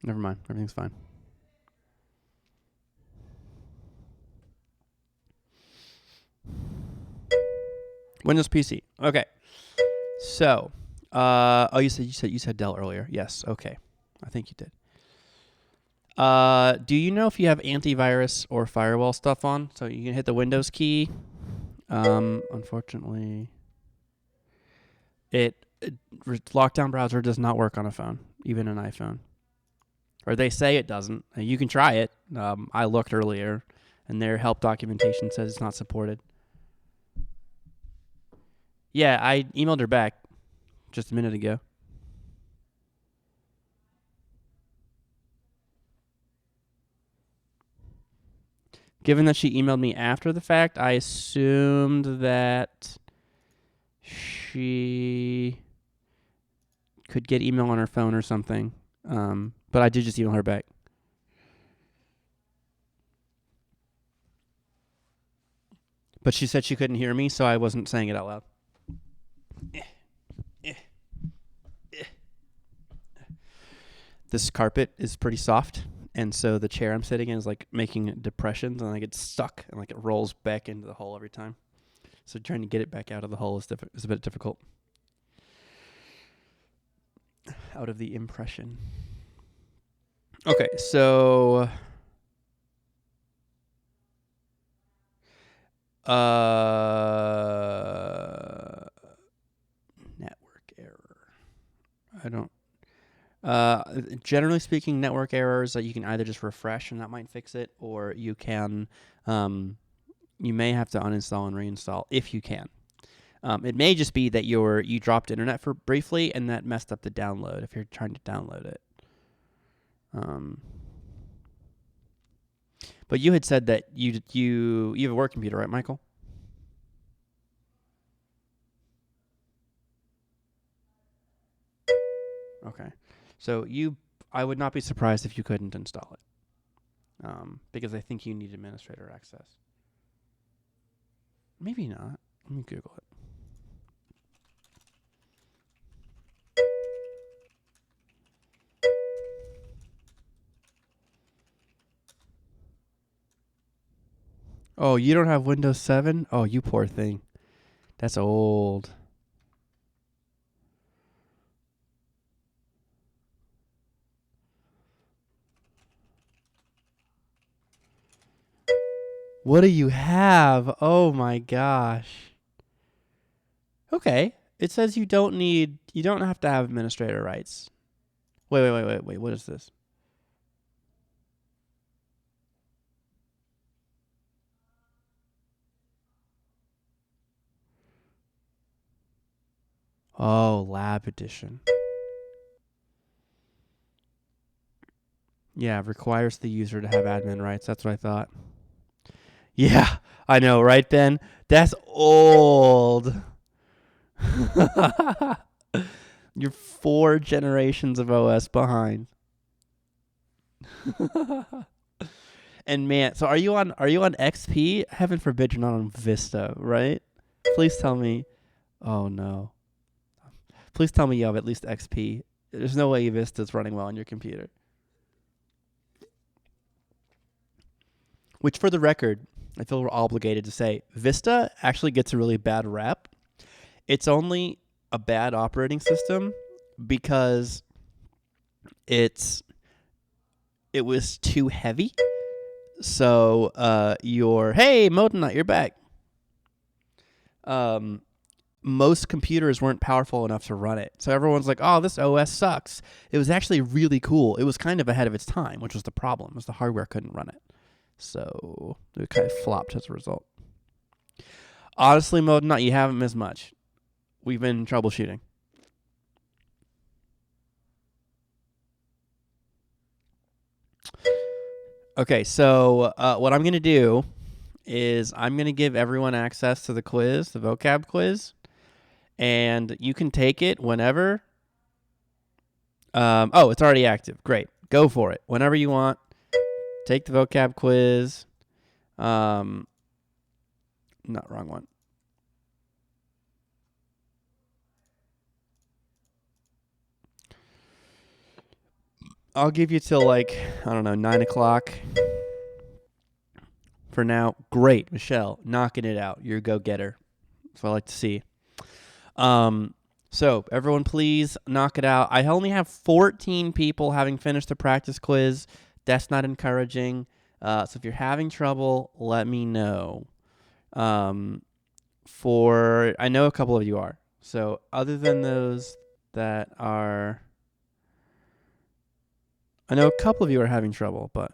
Never mind, everything's fine. Windows PC. Okay. So, you said Dell earlier. Yes. Okay. I think you did. Do you know if you have antivirus or firewall stuff on? So you can hit the Windows key. Unfortunately, Lockdown Browser does not work on a phone, even an iPhone. Or they say it doesn't. You can try it. I looked earlier, and their help documentation says it's not supported. Yeah, I emailed her back just a minute ago. Given that she emailed me after the fact, I assumed that she could get email on her phone or something. But I did just email her back. But she said she couldn't hear me, so I wasn't saying it out loud. This carpet is pretty soft, and so the chair I'm sitting in is like making depressions, and I get stuck, and like it rolls back into the hole every time. So trying to get it back out of the hole is a bit difficult. Out of the impression. Okay, so network error. I don't. Generally speaking, network errors that you can either just refresh and that might fix it, or you can, you may have to uninstall and reinstall if you can. It may just be that you dropped internet for briefly and that messed up the download if you're trying to download it. But you had said that you have a work computer, right, Michael? Okay. So I would not be surprised if you couldn't install it, because I think you need administrator access. Maybe not. Let me Google it. Oh, you don't have Windows 7? Oh, you poor thing. That's old. What do you have? Oh my gosh. Okay. It says you don't have to have administrator rights. Wait. What is this? Oh, lab edition. Yeah, requires the user to have admin rights. That's what I thought. Yeah, I know, right, Ben? That's old. You're 4 generations of OS behind. And man, so are you on XP? Heaven forbid you're not on Vista, right? Please tell me. Oh no. Please tell me you have at least XP. There's no way Vista's running well on your computer. Which, for the record, I feel we're obligated to say, Vista actually gets a really bad rep. It's only a bad operating system because it was too heavy. So hey, Modonite, you're back. Most computers weren't powerful enough to run it. So everyone's like, oh, this OS sucks. It was actually really cool. It was kind of ahead of its time, which was the problem, was the hardware couldn't run it. So it kind of flopped as a result. Honestly, Modonite, you haven't missed much. We've been troubleshooting. Okay, so what I'm going to do is I'm going to give everyone access to the quiz, the vocab quiz, and you can take it whenever. Oh, it's already active. Great. Go for it. Whenever you want. Take the vocab quiz. Not wrong one. I'll give you till 9 o'clock. For now, great, Michelle, knocking it out. You're a go-getter. That's what I like to see. So everyone, please knock it out. I only have 14 people having finished the practice quiz. That's not encouraging. So if you're having trouble, let me know. I know a couple of you are. So other than those that are, I know a couple of you are having trouble, but.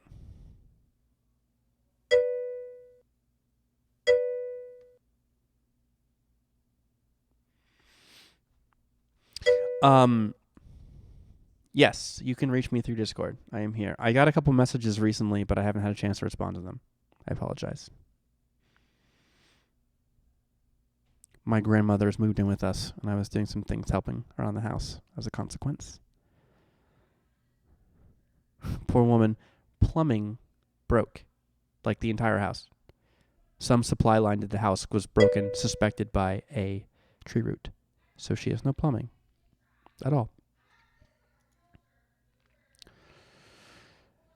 Yes, you can reach me through Discord. I am here. I got a couple messages recently, but I haven't had a chance to respond to them. I apologize. My grandmother's moved in with us, and I was doing some things helping around the house as a consequence. Poor woman. Plumbing broke. Like the entire house. some supply line to the house was broken, suspected by a tree root. So she has no plumbing at all.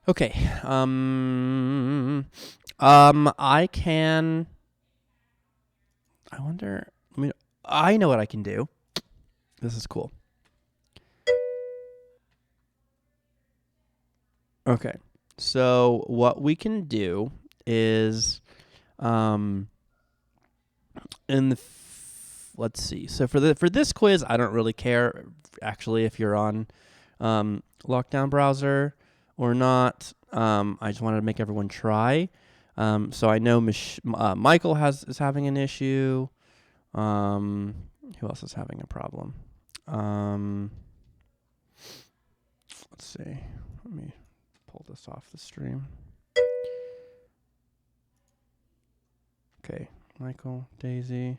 Okay. I know what I can do. This is cool. Okay. So what we can do is, let's see. So for this quiz, I don't really care actually if you're on Lockdown Browser or not. I just wanted to make everyone try. So I know Michael is having an issue. Who else is having a problem? Let's see. Let me pull this off the stream. Okay, Michael, Daisy.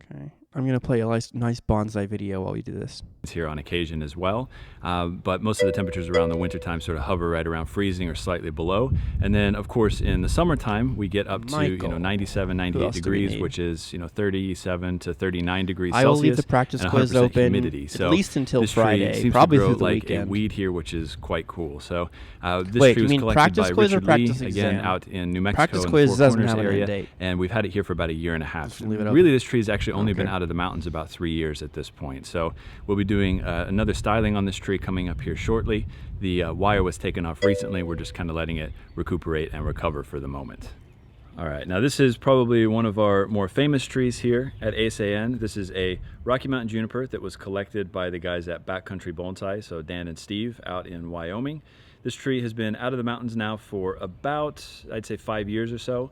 Okay. I'm going to play a nice bonsai video while we do this. Here on occasion as well, but most of the temperatures around the wintertime sort of hover right around freezing or slightly below. And then, of course, in the summertime, we get up to 97, 98 degrees, which is 37 to 39 degrees Celsius. I will leave the practice quiz open humidity. So at least until Friday, seems probably to grow through the like weekend. A weed here, which is quite cool. So this Wait, tree was you mean collected practice by quiz or Richard practice Lee, exam? again out in New Mexico Practice in quiz the Four doesn't Corners have an end area, date. and we've had it here for about a year and a half. Just leave it open. Really, this tree's actually only been out of the mountains about 3 years at this point. So we'll be doing another styling on this tree coming up here shortly. The wire was taken off recently. We're just kind of letting it recuperate and recover for the moment. All right, now this is probably one of our more famous trees here at ASAN. This is a Rocky Mountain juniper that was collected by the guys at Backcountry Bonsai, so Dan and Steve out in Wyoming. This tree has been out of the mountains now for about, I'd say, 5 years or so.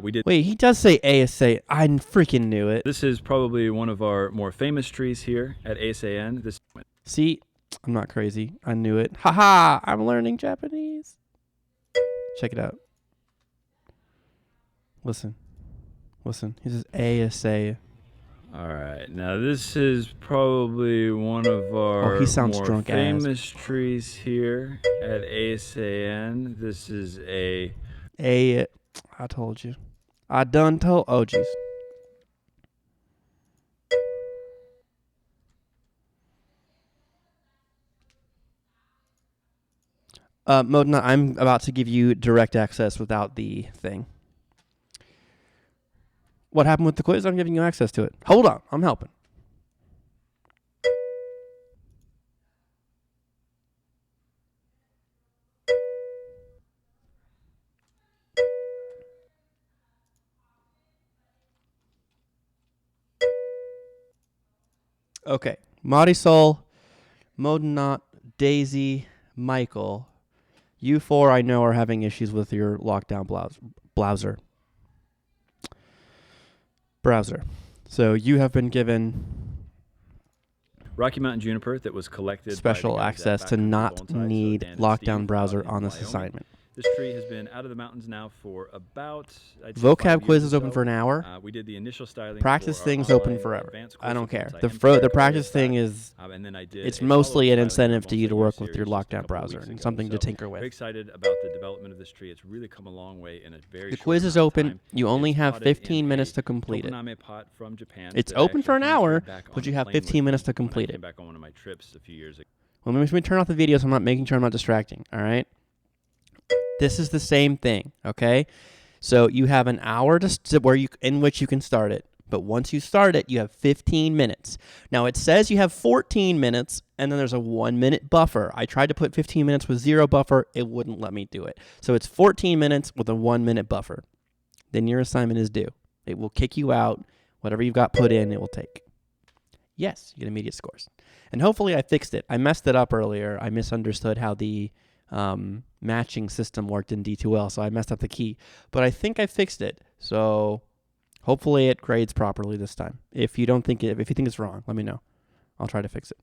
Wait, he does say ASA. I freaking knew it. This is probably one of our more famous trees here at ASAN. See, I'm not crazy. I knew it. Haha, I'm learning Japanese. Check it out. Listen. He says ASA. All right, now this is probably one of our he sounds more drunk famous trees here at ASAN. This is I told you. I done told. Oh, jeez. Modena, I'm about to give you direct access without the thing. What happened with the quiz? I'm giving you access to it. Hold on. I'm helping. Okay. Marisol, Modena, Daisy, Michael. You four I know are having issues with your lockdown browser. So you have been given Rocky Mountain juniper that was collected special by the guys access at to Backcountry not Bonsai, so need Dan and lockdown Steve browser out in on this Wyoming. assignment. This tree has been out of the mountains now for about, I'd say, Vocab 5 quiz years is or open so. for an hour. We did the initial styling. Practice for our thing's online open forever. advanced I course don't of care. Bonsai Empire The practice with thing that. is And then I did it's a mostly an follow-up styling incentive of to you to Bonsai work Youth with your series just a lockdown couple of browser weeks and ago. something to So tinker with. Very excited about the development of this tree. It's really come a long way in a very The short quiz is amount of open. time. You only It's have potted in 15 a minutes to complete it. Tokoname pot from Japan It's that I open for an actually came hour, back but on you the have plane 15 with minutes me to when I complete came it. back on one of my trips a few years ago. Well, let me turn off the video so I'm not making sure I'm not distracting. All right. This is the same thing. Okay. So you have an hour in which you can start it. But once you start it, you have 15 minutes. Now it says you have 14 minutes and then there's a 1 minute buffer. I tried to put 15 minutes with 0 buffer. It wouldn't let me do it. So it's 14 minutes with a 1 minute buffer. Then your assignment is due. It will kick you out. Whatever you've got put in, it will take. Yes, you get immediate scores. And hopefully I fixed it. I messed it up earlier. I misunderstood how the matching system worked in D2L, so I messed up the key. But I think I fixed it. So hopefully it grades properly this time. If you think it's wrong, let me know. I'll try to fix it.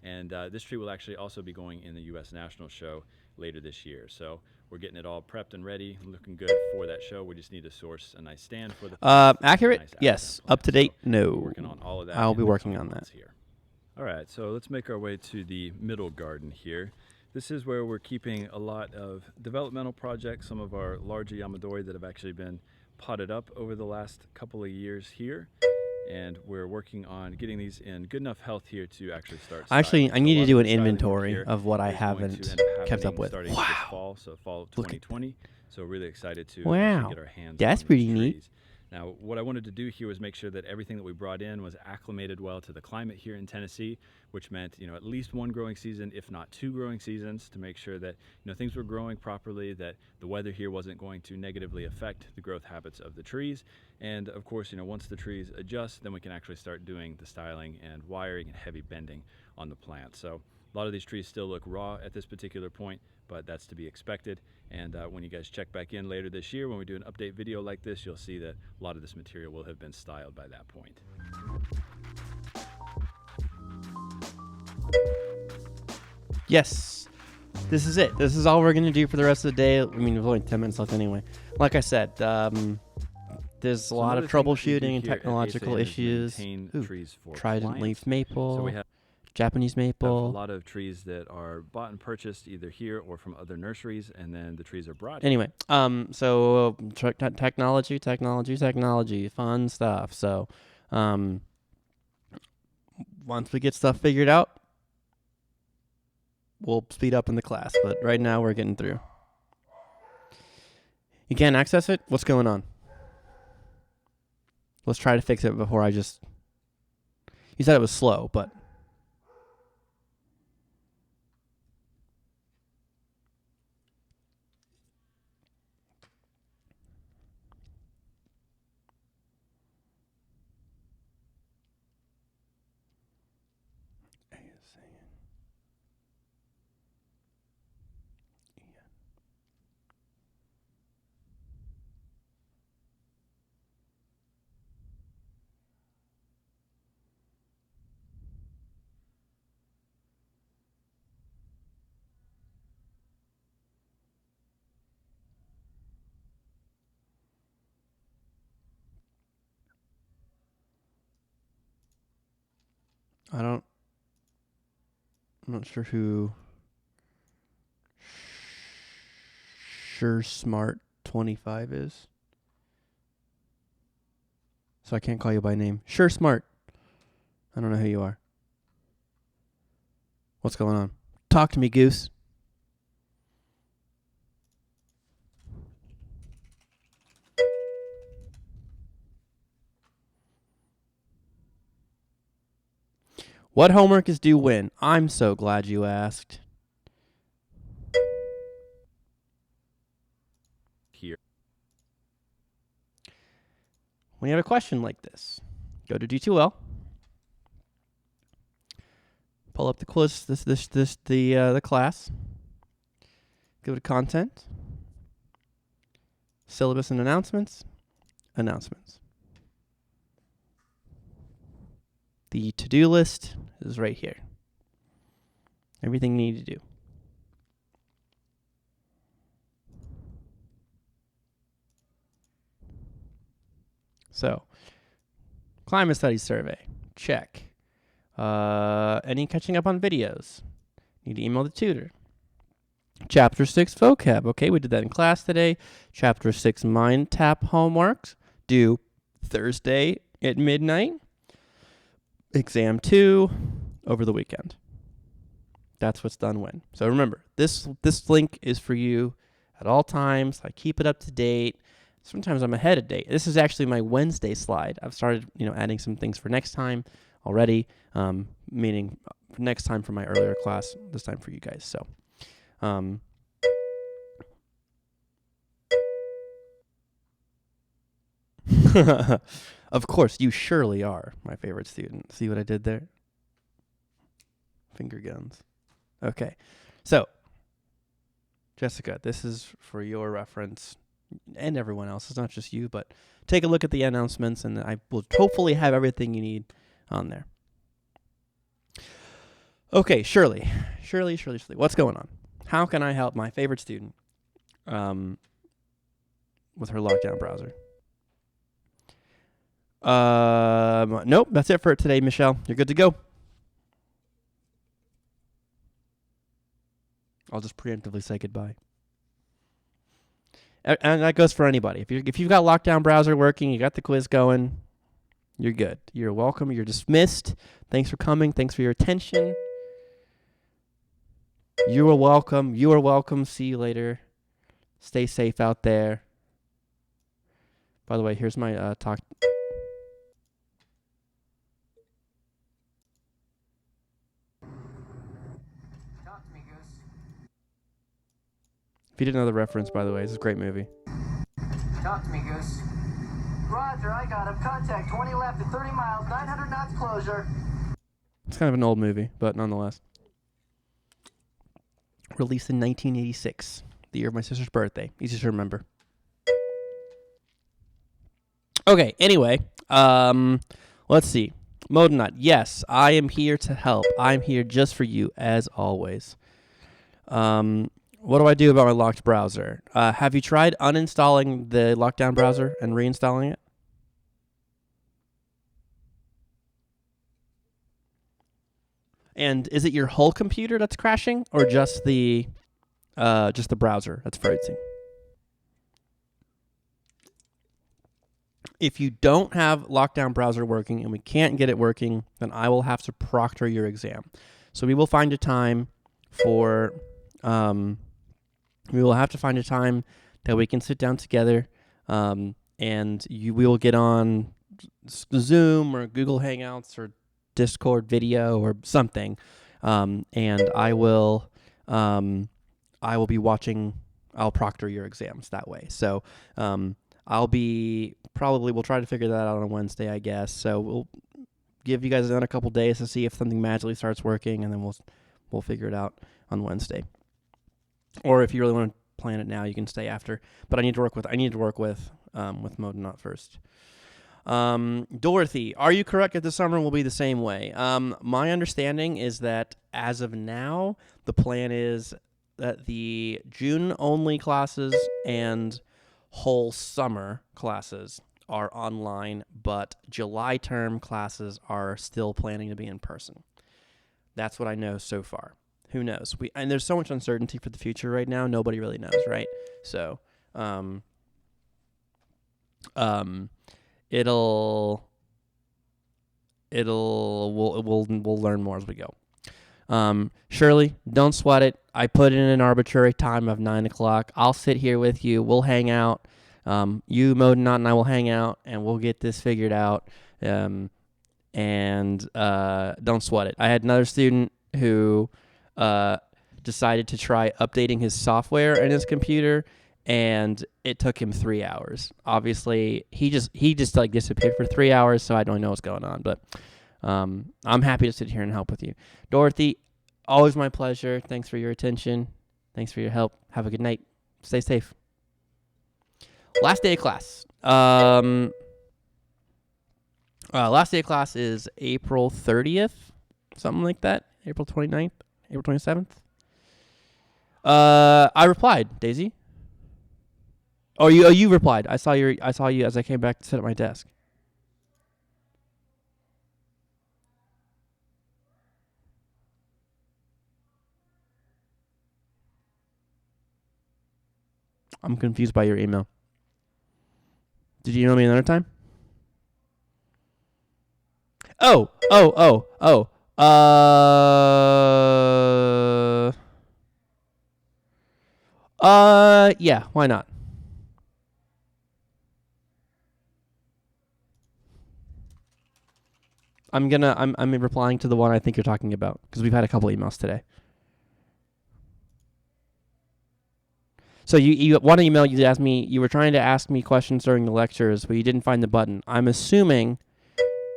And this tree will actually also be going in the U.S. National Show later this year. So we're getting it all prepped and ready, looking good for that show. We just need to source a nice stand for the accurate? nice Yes. plant. Up to date? So No. we're working on all of that. I'll in be the working coming on that. months here. All right, so let's make our way to the middle garden here. This is where we're keeping a lot of developmental projects, some of our larger Yamadori that have actually been potted up over the last couple of years here. And we're working on getting these in good enough health here to actually start Actually, styling. I So need a to lot do of an the styling work inventory here of what I is going to haven't end up kept up happening with. starting this fall, so fall of Look at 2020. So really excited to Wow. actually get our hands That's on pretty these neat. trees. Now, what I wanted to do here was make sure that everything that we brought in was acclimated well to the climate here in Tennessee, which meant, at least one growing season, if not 2 growing seasons, to make sure that, things were growing properly, that the weather here wasn't going to negatively affect the growth habits of the trees. And of course, once the trees adjust, then we can actually start doing the styling and wiring and heavy bending on the plant. So a lot of these trees still look raw at this particular point, but that's to be expected. And when you guys check back in later this year, when we do an update video like this, you'll see that a lot of this material will have been styled by that point. Yes, this is it. This is all we're going to do for the rest of the day. I mean, we've only 10 minutes left anyway. Like I said, there's a lot of troubleshooting and technological issues. Trident leaf maple, So we have Japanese a maple. lot of trees that are bought and purchased either here or from other nurseries, and then the trees are brought. Anyway, so technology, fun stuff. So, once we get stuff figured out, we'll speed up in the class. But right now, we're getting through. You can't access it? What's going on? Let's try to fix it before I just... You said it was slow, but... I'm not sure who Sure Smart 25 is. So I can't call you by name. Sure Smart. I don't know who you are. What's going on? Talk to me, Goose. What homework is due when? I'm so glad you asked. Here. When you have a question like this, go to D2L. Pull up the quiz, the class. Go to content. Syllabus and announcements. Announcements. The to-do list is right here. Everything you need to do. So, climate studies survey, check. Any catching up on videos? Need to email the tutor. Chapter 6 vocab. Okay, we did that in class today. Chapter 6 mind tap homeworks due Thursday at midnight. Exam 2 over the weekend. That's what's done when. So remember, this link is for you at all times. I keep it up to date. Sometimes I'm ahead of date. This is actually my Wednesday slide. I've started, adding some things for next time already, meaning next time for my earlier class, this time for you guys. So, of course, you surely are my favorite student. See what I did there? Finger guns. Okay. So, Jessica, this is for your reference and everyone else. It's not just you, but take a look at the announcements and I will hopefully have everything you need on there. Okay, Shirley. Shirley. What's going on? How can I help my favorite student with her lockdown browser? Nope, that's it for today, Michelle. You're good to go. I'll just preemptively say goodbye. And that goes for anybody. If you've got Lockdown Browser working, you got the quiz going, you're good. You're welcome. You're dismissed. Thanks for coming. Thanks for your attention. You are welcome. You are welcome. See you later. Stay safe out there. By the way, here's my talk. Talk to me, Goose. If you didn't know the reference, by the way, it's a great movie. Talk to me, Goose. Roger, I got him. Contact 20 left at 30 miles, 900 knots closure. It's kind of an old movie, but nonetheless. Released in 1986, the year of my sister's birthday. Easy to remember. Okay, anyway, let's see. Modernut, yes, I am here to help. I'm here just for you, as always. What do I do about my locked browser? Have you tried uninstalling the lockdown browser and reinstalling it? And is it your whole computer that's crashing, or just the browser that's freezing? If you don't have lockdown browser working and we can't get it working, then I will have to proctor your exam. So we will find a time for, we will have to find a time that we can sit down together, and we will get on Zoom or Google Hangouts or Discord video or something, and I will be watching. I'll proctor your exams that way. So we'll try to figure that out on Wednesday, I guess. So we'll give you guys another a couple days to see if something magically starts working, and then we'll figure it out on Wednesday. Or if you really want to plan it now, you can stay after. But I need to work with Modernut first. Dorothy, are you correct that the summer will be the same way? My understanding is that as of now, the plan is that the June-only classes and whole summer classes are online, but July term classes are still planning to be in person. That's what I know so far. Who knows? And there's so much uncertainty for the future right now. Nobody really knows, right? So, we'll learn more as we go. Shirley, don't sweat it. I put in an arbitrary time of 9 o'clock. I'll sit here with you. We'll hang out. You, Modernut, and I will hang out, and we'll get this figured out. And don't sweat it. I had another student who decided to try updating his software in his computer, and it took him 3 hours. Obviously, he just like disappeared for 3 hours, so I don't know what's going on. But I'm happy to sit here and help with you. Dorothy, always my pleasure. Thanks for your attention. Thanks for your help. Have a good night. Stay safe. Last day of class. Last day of class is April 30th, something like that. April 29th, April 27th. I replied, Daisy. Oh, you replied. I saw you as I came back to sit at my desk. I'm confused by your email. Did you email me another time? Oh. Yeah, why not? I'm replying to the one I think you're talking about, because we've had a couple emails today. So you one email you asked me, you were trying to ask me questions during the lectures, but you didn't find the button. I'm assuming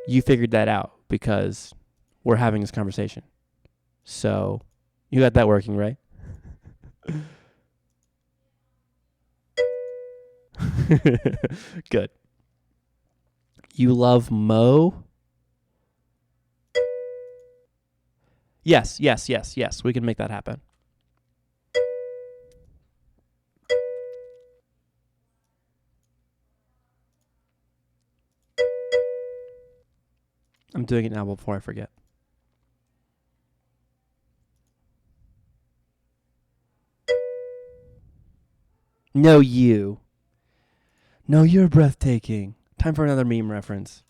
you figured that out because we're having this conversation. So you got that working, right? Good. You love Mo? Yes. We can make that happen. I'm doing it now before I forget. No, you. No, you're breathtaking. Time for another meme reference.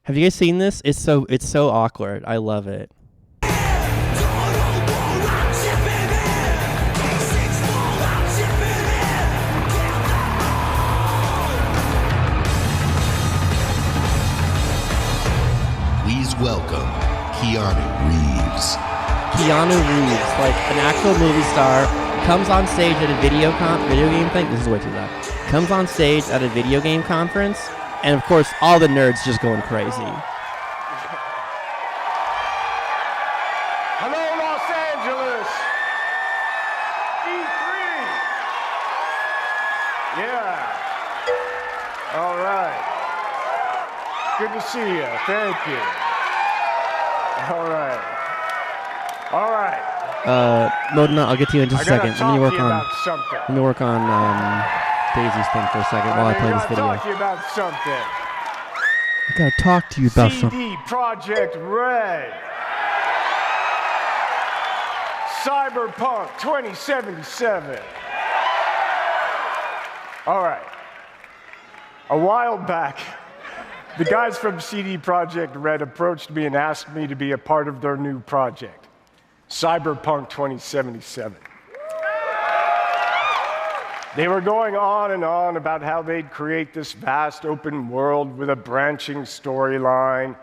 Have you guys seen this? It's so awkward. I love it. Please welcome Keanu Reeves. Keanu Reeves, like an actual movie star, comes on stage at a video game thing. This is way too loud. Comes on stage at a video game conference, and of course, all the nerds just going crazy. Hello, Los Angeles. E3. Yeah. All right. Good to see you. Thank you. All right. All right. Modena, I'll get to you in just a second. Let me work on Daisy's thing for a second while I play this video. Talk to you about something. I gotta talk to you about something. CD Project Red. Cyberpunk 2077. All right. A while back, the guys from CD Projekt Red approached me and asked me to be a part of their new project, Cyberpunk 2077. They were going on and on about how they'd create this vast open world with a branching storyline,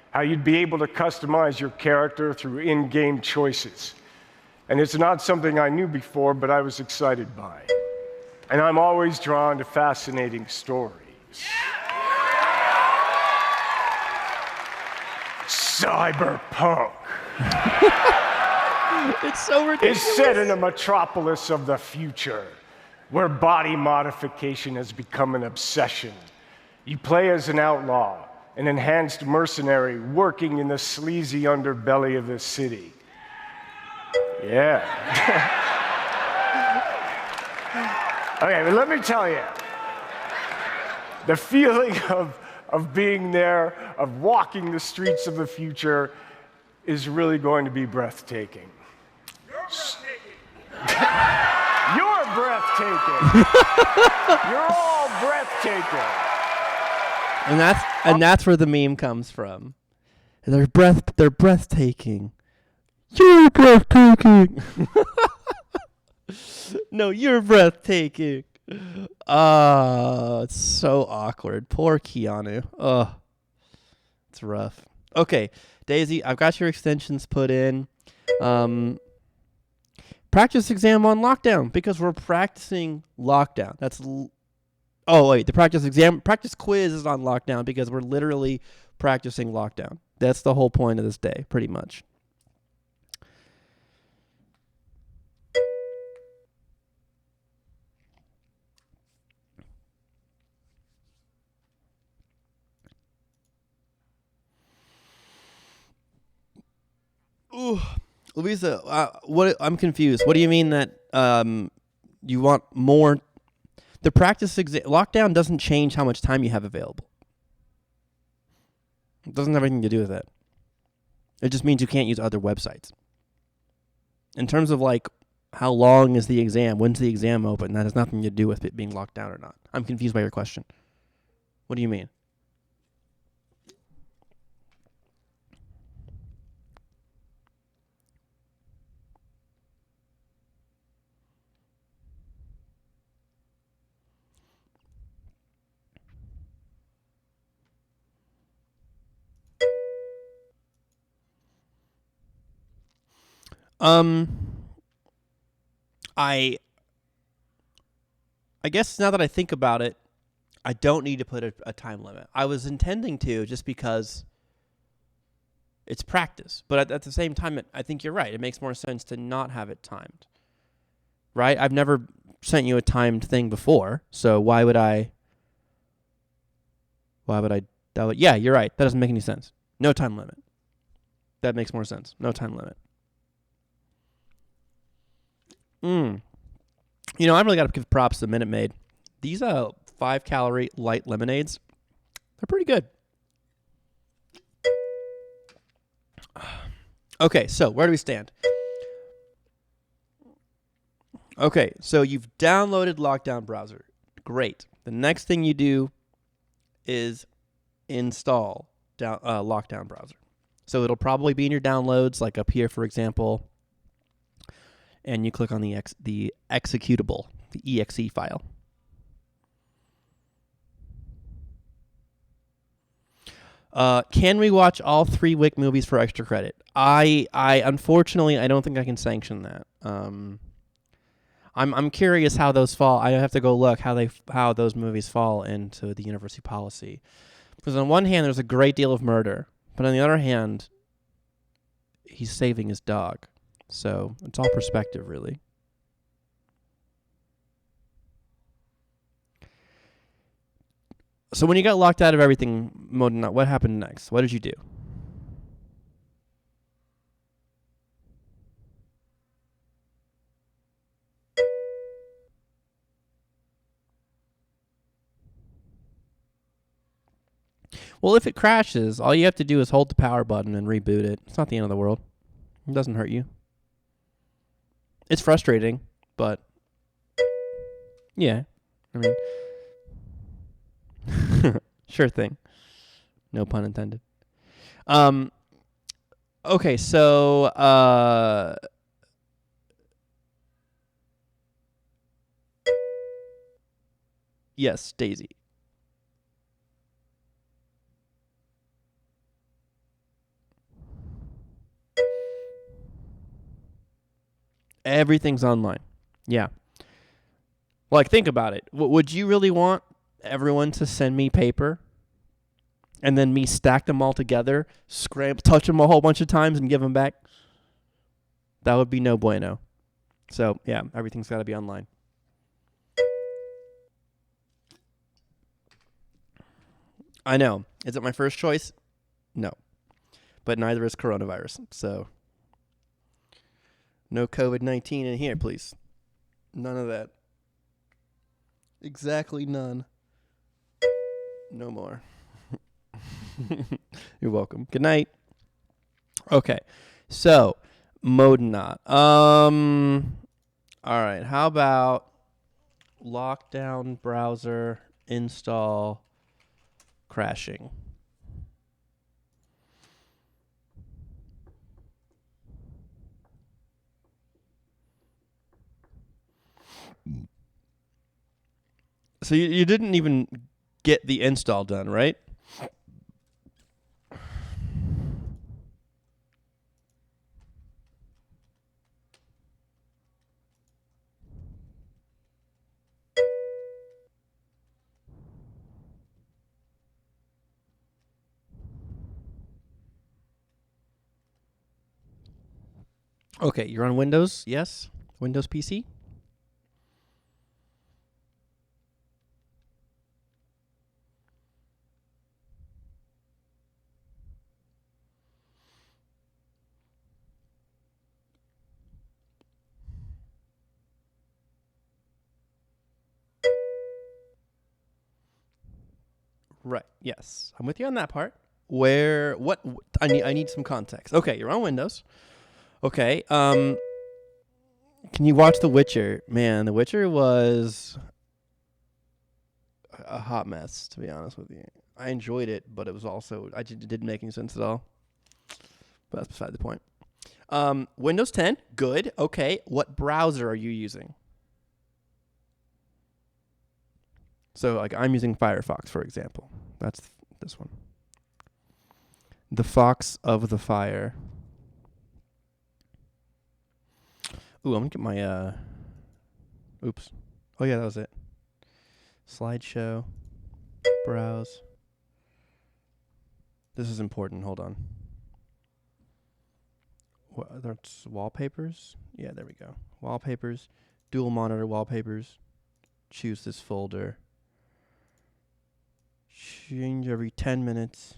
how you'd be able to customize your character through in-game choices. And it's not something I knew before, but I was excited by. And I'm always drawn to fascinating stories. Cyberpunk. It's so ridiculous. Is set in a metropolis of the future, where body modification has become an obsession. You play as an outlaw, an enhanced mercenary working in the sleazy underbelly of the city. Yeah. Okay, but let me tell you, the feeling of being there, of walking the streets of the future, is really going to be breathtaking. You're breathtaking. You're all breathtaking. And that's where the meme comes from. They're breathtaking. You're breathtaking. No, you're breathtaking. It's so awkward. Poor Keanu. It's rough. Okay, Daisy, I've got your extensions put in. Practice exam on lockdown because we're practicing lockdown. The practice quiz is on lockdown because we're literally practicing lockdown. That's the whole point of this day, pretty much. Ooh, Louisa, I'm confused. What do you mean that you want more? The practice lockdown doesn't change how much time you have available. It doesn't have anything to do with it. It just means you can't use other websites. In terms of like how long is the exam, when's the exam open, that has nothing to do with it being locked down or not. I'm confused by your question. What do you mean? I guess now that I think about it, I don't need to put a time limit. I was intending to just because it's practice. But at the same time, I think you're right. It makes more sense to not have it timed. Right? I've never sent you a timed thing before, so why would I? Yeah, you're right. That doesn't make any sense. No time limit. That makes more sense. No time limit. You know, I really got to give props to Minute Maid. These 5-calorie light lemonades, they're pretty good. Okay, so where do we stand? Okay, so you've downloaded Lockdown Browser. Great. The next thing you do is install Lockdown Browser. So it'll probably be in your downloads, like up here, for example, and you click on the executable, the exe file. Can we watch all 3 Wick movies for extra credit? I unfortunately I don't think I can sanction that. I'm curious how those fall. I have to go look how those movies fall into the university policy. Because on one hand, there's a great deal of murder, but on the other hand, he's saving his dog. So it's all perspective, really. So when you got locked out of everything, Modena, what happened next? What did you do? Well, if it crashes, all you have to do is hold the power button and reboot it. It's not the end of the world. It doesn't hurt you. It's frustrating, but yeah. I mean, sure thing. No pun intended. Okay, so yes, Daisy. Everything's online. Yeah. Like, think about it. Would you really want everyone to send me paper and then me stack them all together, touch them a whole bunch of times and give them back? That would be no bueno. So, yeah, everything's got to be online. I know. Is it my first choice? No. But neither is coronavirus. So, no COVID-19 in here, please. None of that. Exactly none. No more. You're welcome. Good night. Okay. So, Modena. All right. How about lockdown browser install crashing? So you didn't even get the install done, right? Okay, you're on Windows, yes? Windows PC? Right. Yes, I'm with you on that part. I need some context. Okay, you're on Windows. Okay. Can you watch The Witcher? Man, The Witcher was a hot mess, to be honest with you. I enjoyed it, but it was also it didn't make any sense at all. But that's beside the point. Windows 10, good. Okay, what browser are you using? So, like, I'm using Firefox, for example. That's this one. The Fox of the Fire. Ooh, I'm going to get my, oops. Oh, yeah, that was it. Slideshow. Browse. This is important. Hold on. That's wallpapers? Yeah, there we go. Wallpapers. Dual monitor wallpapers. Choose this folder. Change every 10 minutes.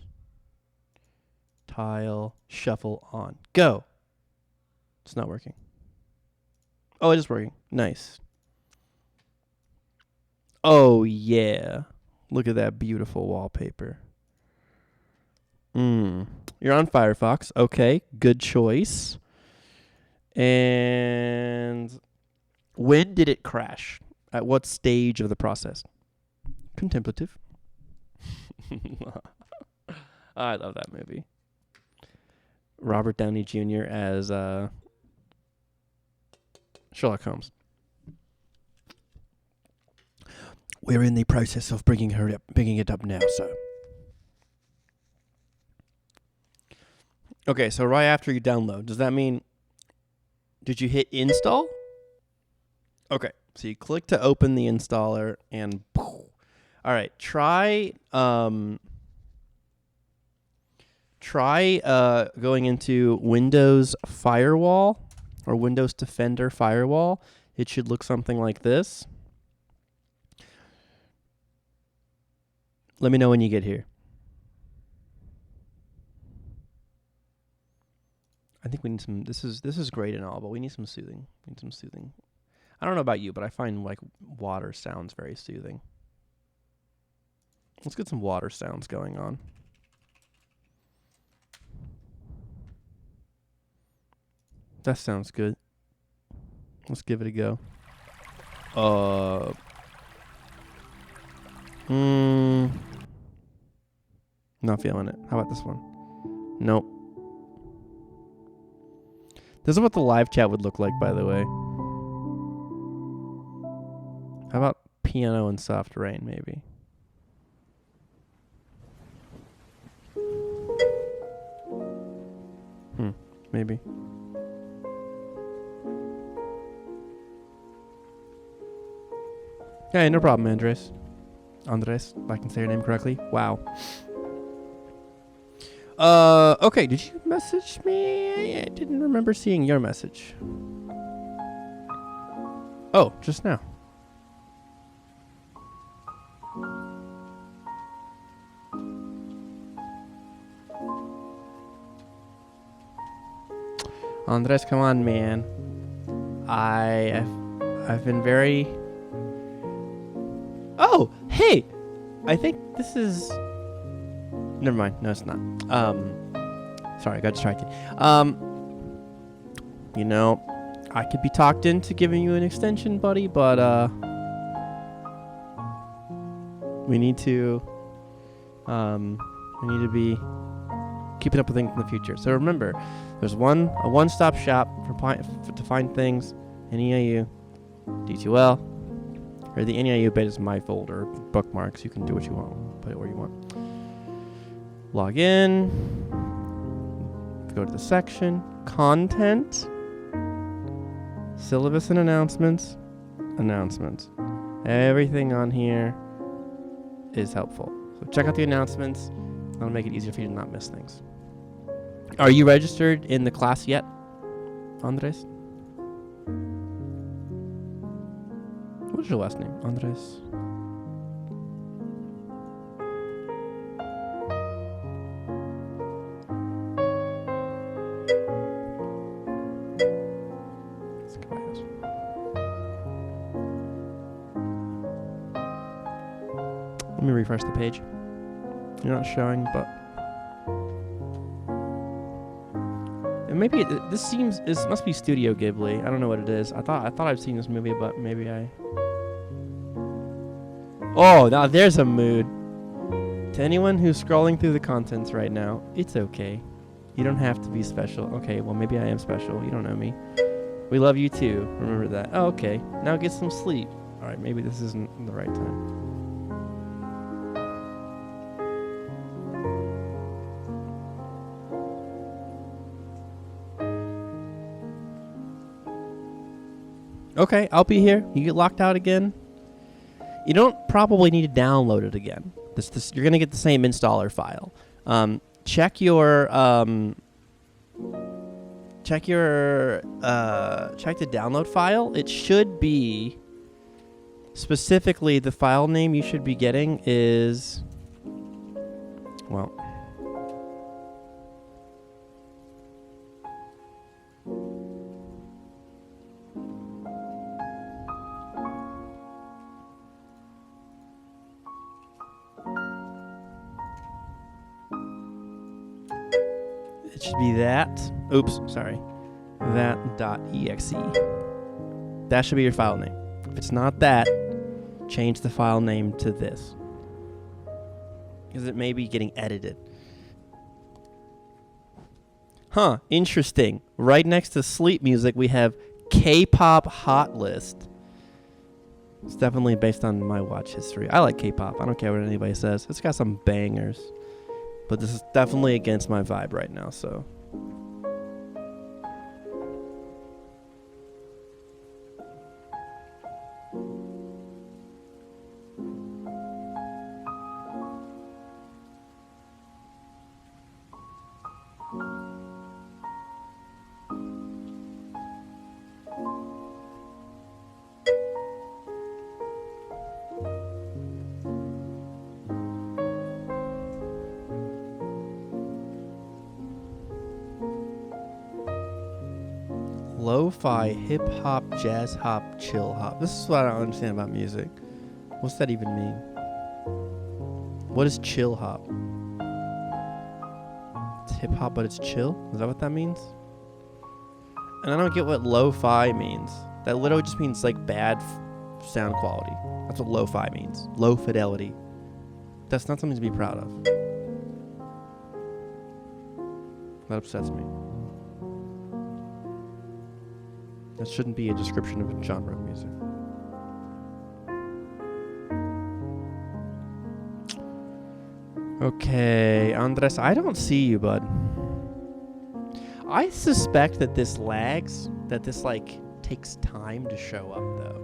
Tile. Shuffle on. Go. It's not working. Oh, it is working. Nice. Oh, yeah. Look at that beautiful wallpaper. You're on Firefox. Okay, good choice. And when did it crash? At what stage of the process? Contemplative. I love that movie. Robert Downey Jr. as Sherlock Holmes. We're in the process of bringing it up now, sir. Okay, so right after you download, does that mean, did you hit install? Okay, so you click to open the installer and, all right, try going into Windows Firewall or Windows Defender Firewall. It should look something like this. Let me know when you get here. I think we need some. This is great and all, but we need some soothing. I don't know about you, but I find like water sounds very soothing. Let's get some water sounds going on. That sounds good. Let's give it a go. Not feeling it. How about this one? Nope. This is what the live chat would look like, by the way. How about piano and soft rain, maybe? Maybe. Hey, no problem, Andres. Andres, if I can say your name correctly. Wow. Okay, did you message me? I didn't remember seeing your message. Oh, just now. Andres, come on, man. I've been very... Oh, hey! I think this is... Never mind. No, it's not. Sorry, I got distracted. You know, I could be talked into giving you an extension, buddy, but we need to be keeping up with things in the future. So remember, there's a one-stop shop to find things in EIU, D2L, or the NEIU bit is my folder, bookmarks. You can do what you want, put it where you want. Log in, go to the section, content, syllabus and announcements. Everything on here is helpful. So check out the announcements. That'll make it easier for you to not miss things. Are you registered in the class yet, Andres? What is your last name, Andres? Let me refresh the page. You're not showing, but maybe this must be Studio Ghibli. I don't know what it is. I thought I've seen this movie, but maybe I. Oh, now there's a mood. To anyone who's scrolling through the contents right now, it's okay. You don't have to be special. Okay, well maybe I am special. You don't know me. We love you too. Remember that. Oh, okay. Now get some sleep. All right, maybe this isn't the right time. Okay, I'll be here. You get locked out again. You don't probably need to download it again. You're gonna get the same installer file. Check the download file. It should be specifically the file name you should be getting is, well, It should be that. Oops, sorry. That.exe. That should be your file name. If it's not that, change the file name to this. Because it may be getting edited. Huh, interesting. Right next to sleep music, we have K-pop hot list. It's definitely based on my watch history. I like K-pop. I don't care what anybody says. It's got some bangers. But this is definitely against my vibe right now, so. Lo-fi, hip-hop, jazz hop, chill hop. This is what I don't understand about music. What's that even mean? What is chill hop? It's hip-hop, but it's chill? Is that what that means? And I don't get what lo-fi means. That literally just means like bad sound quality. That's what lo-fi means. Low fidelity. That's not something to be proud of. That upsets me. That shouldn't be a description of a genre of music. Okay, Andres, I don't see you, bud. I suspect that this lags, that this, like, takes time to show up, though.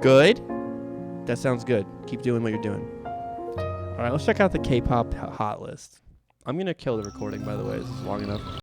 Good. That sounds good. Keep doing what you're doing. All right, let's check out the K-pop hot list. I'm going to kill the recording, by the way. This is long enough.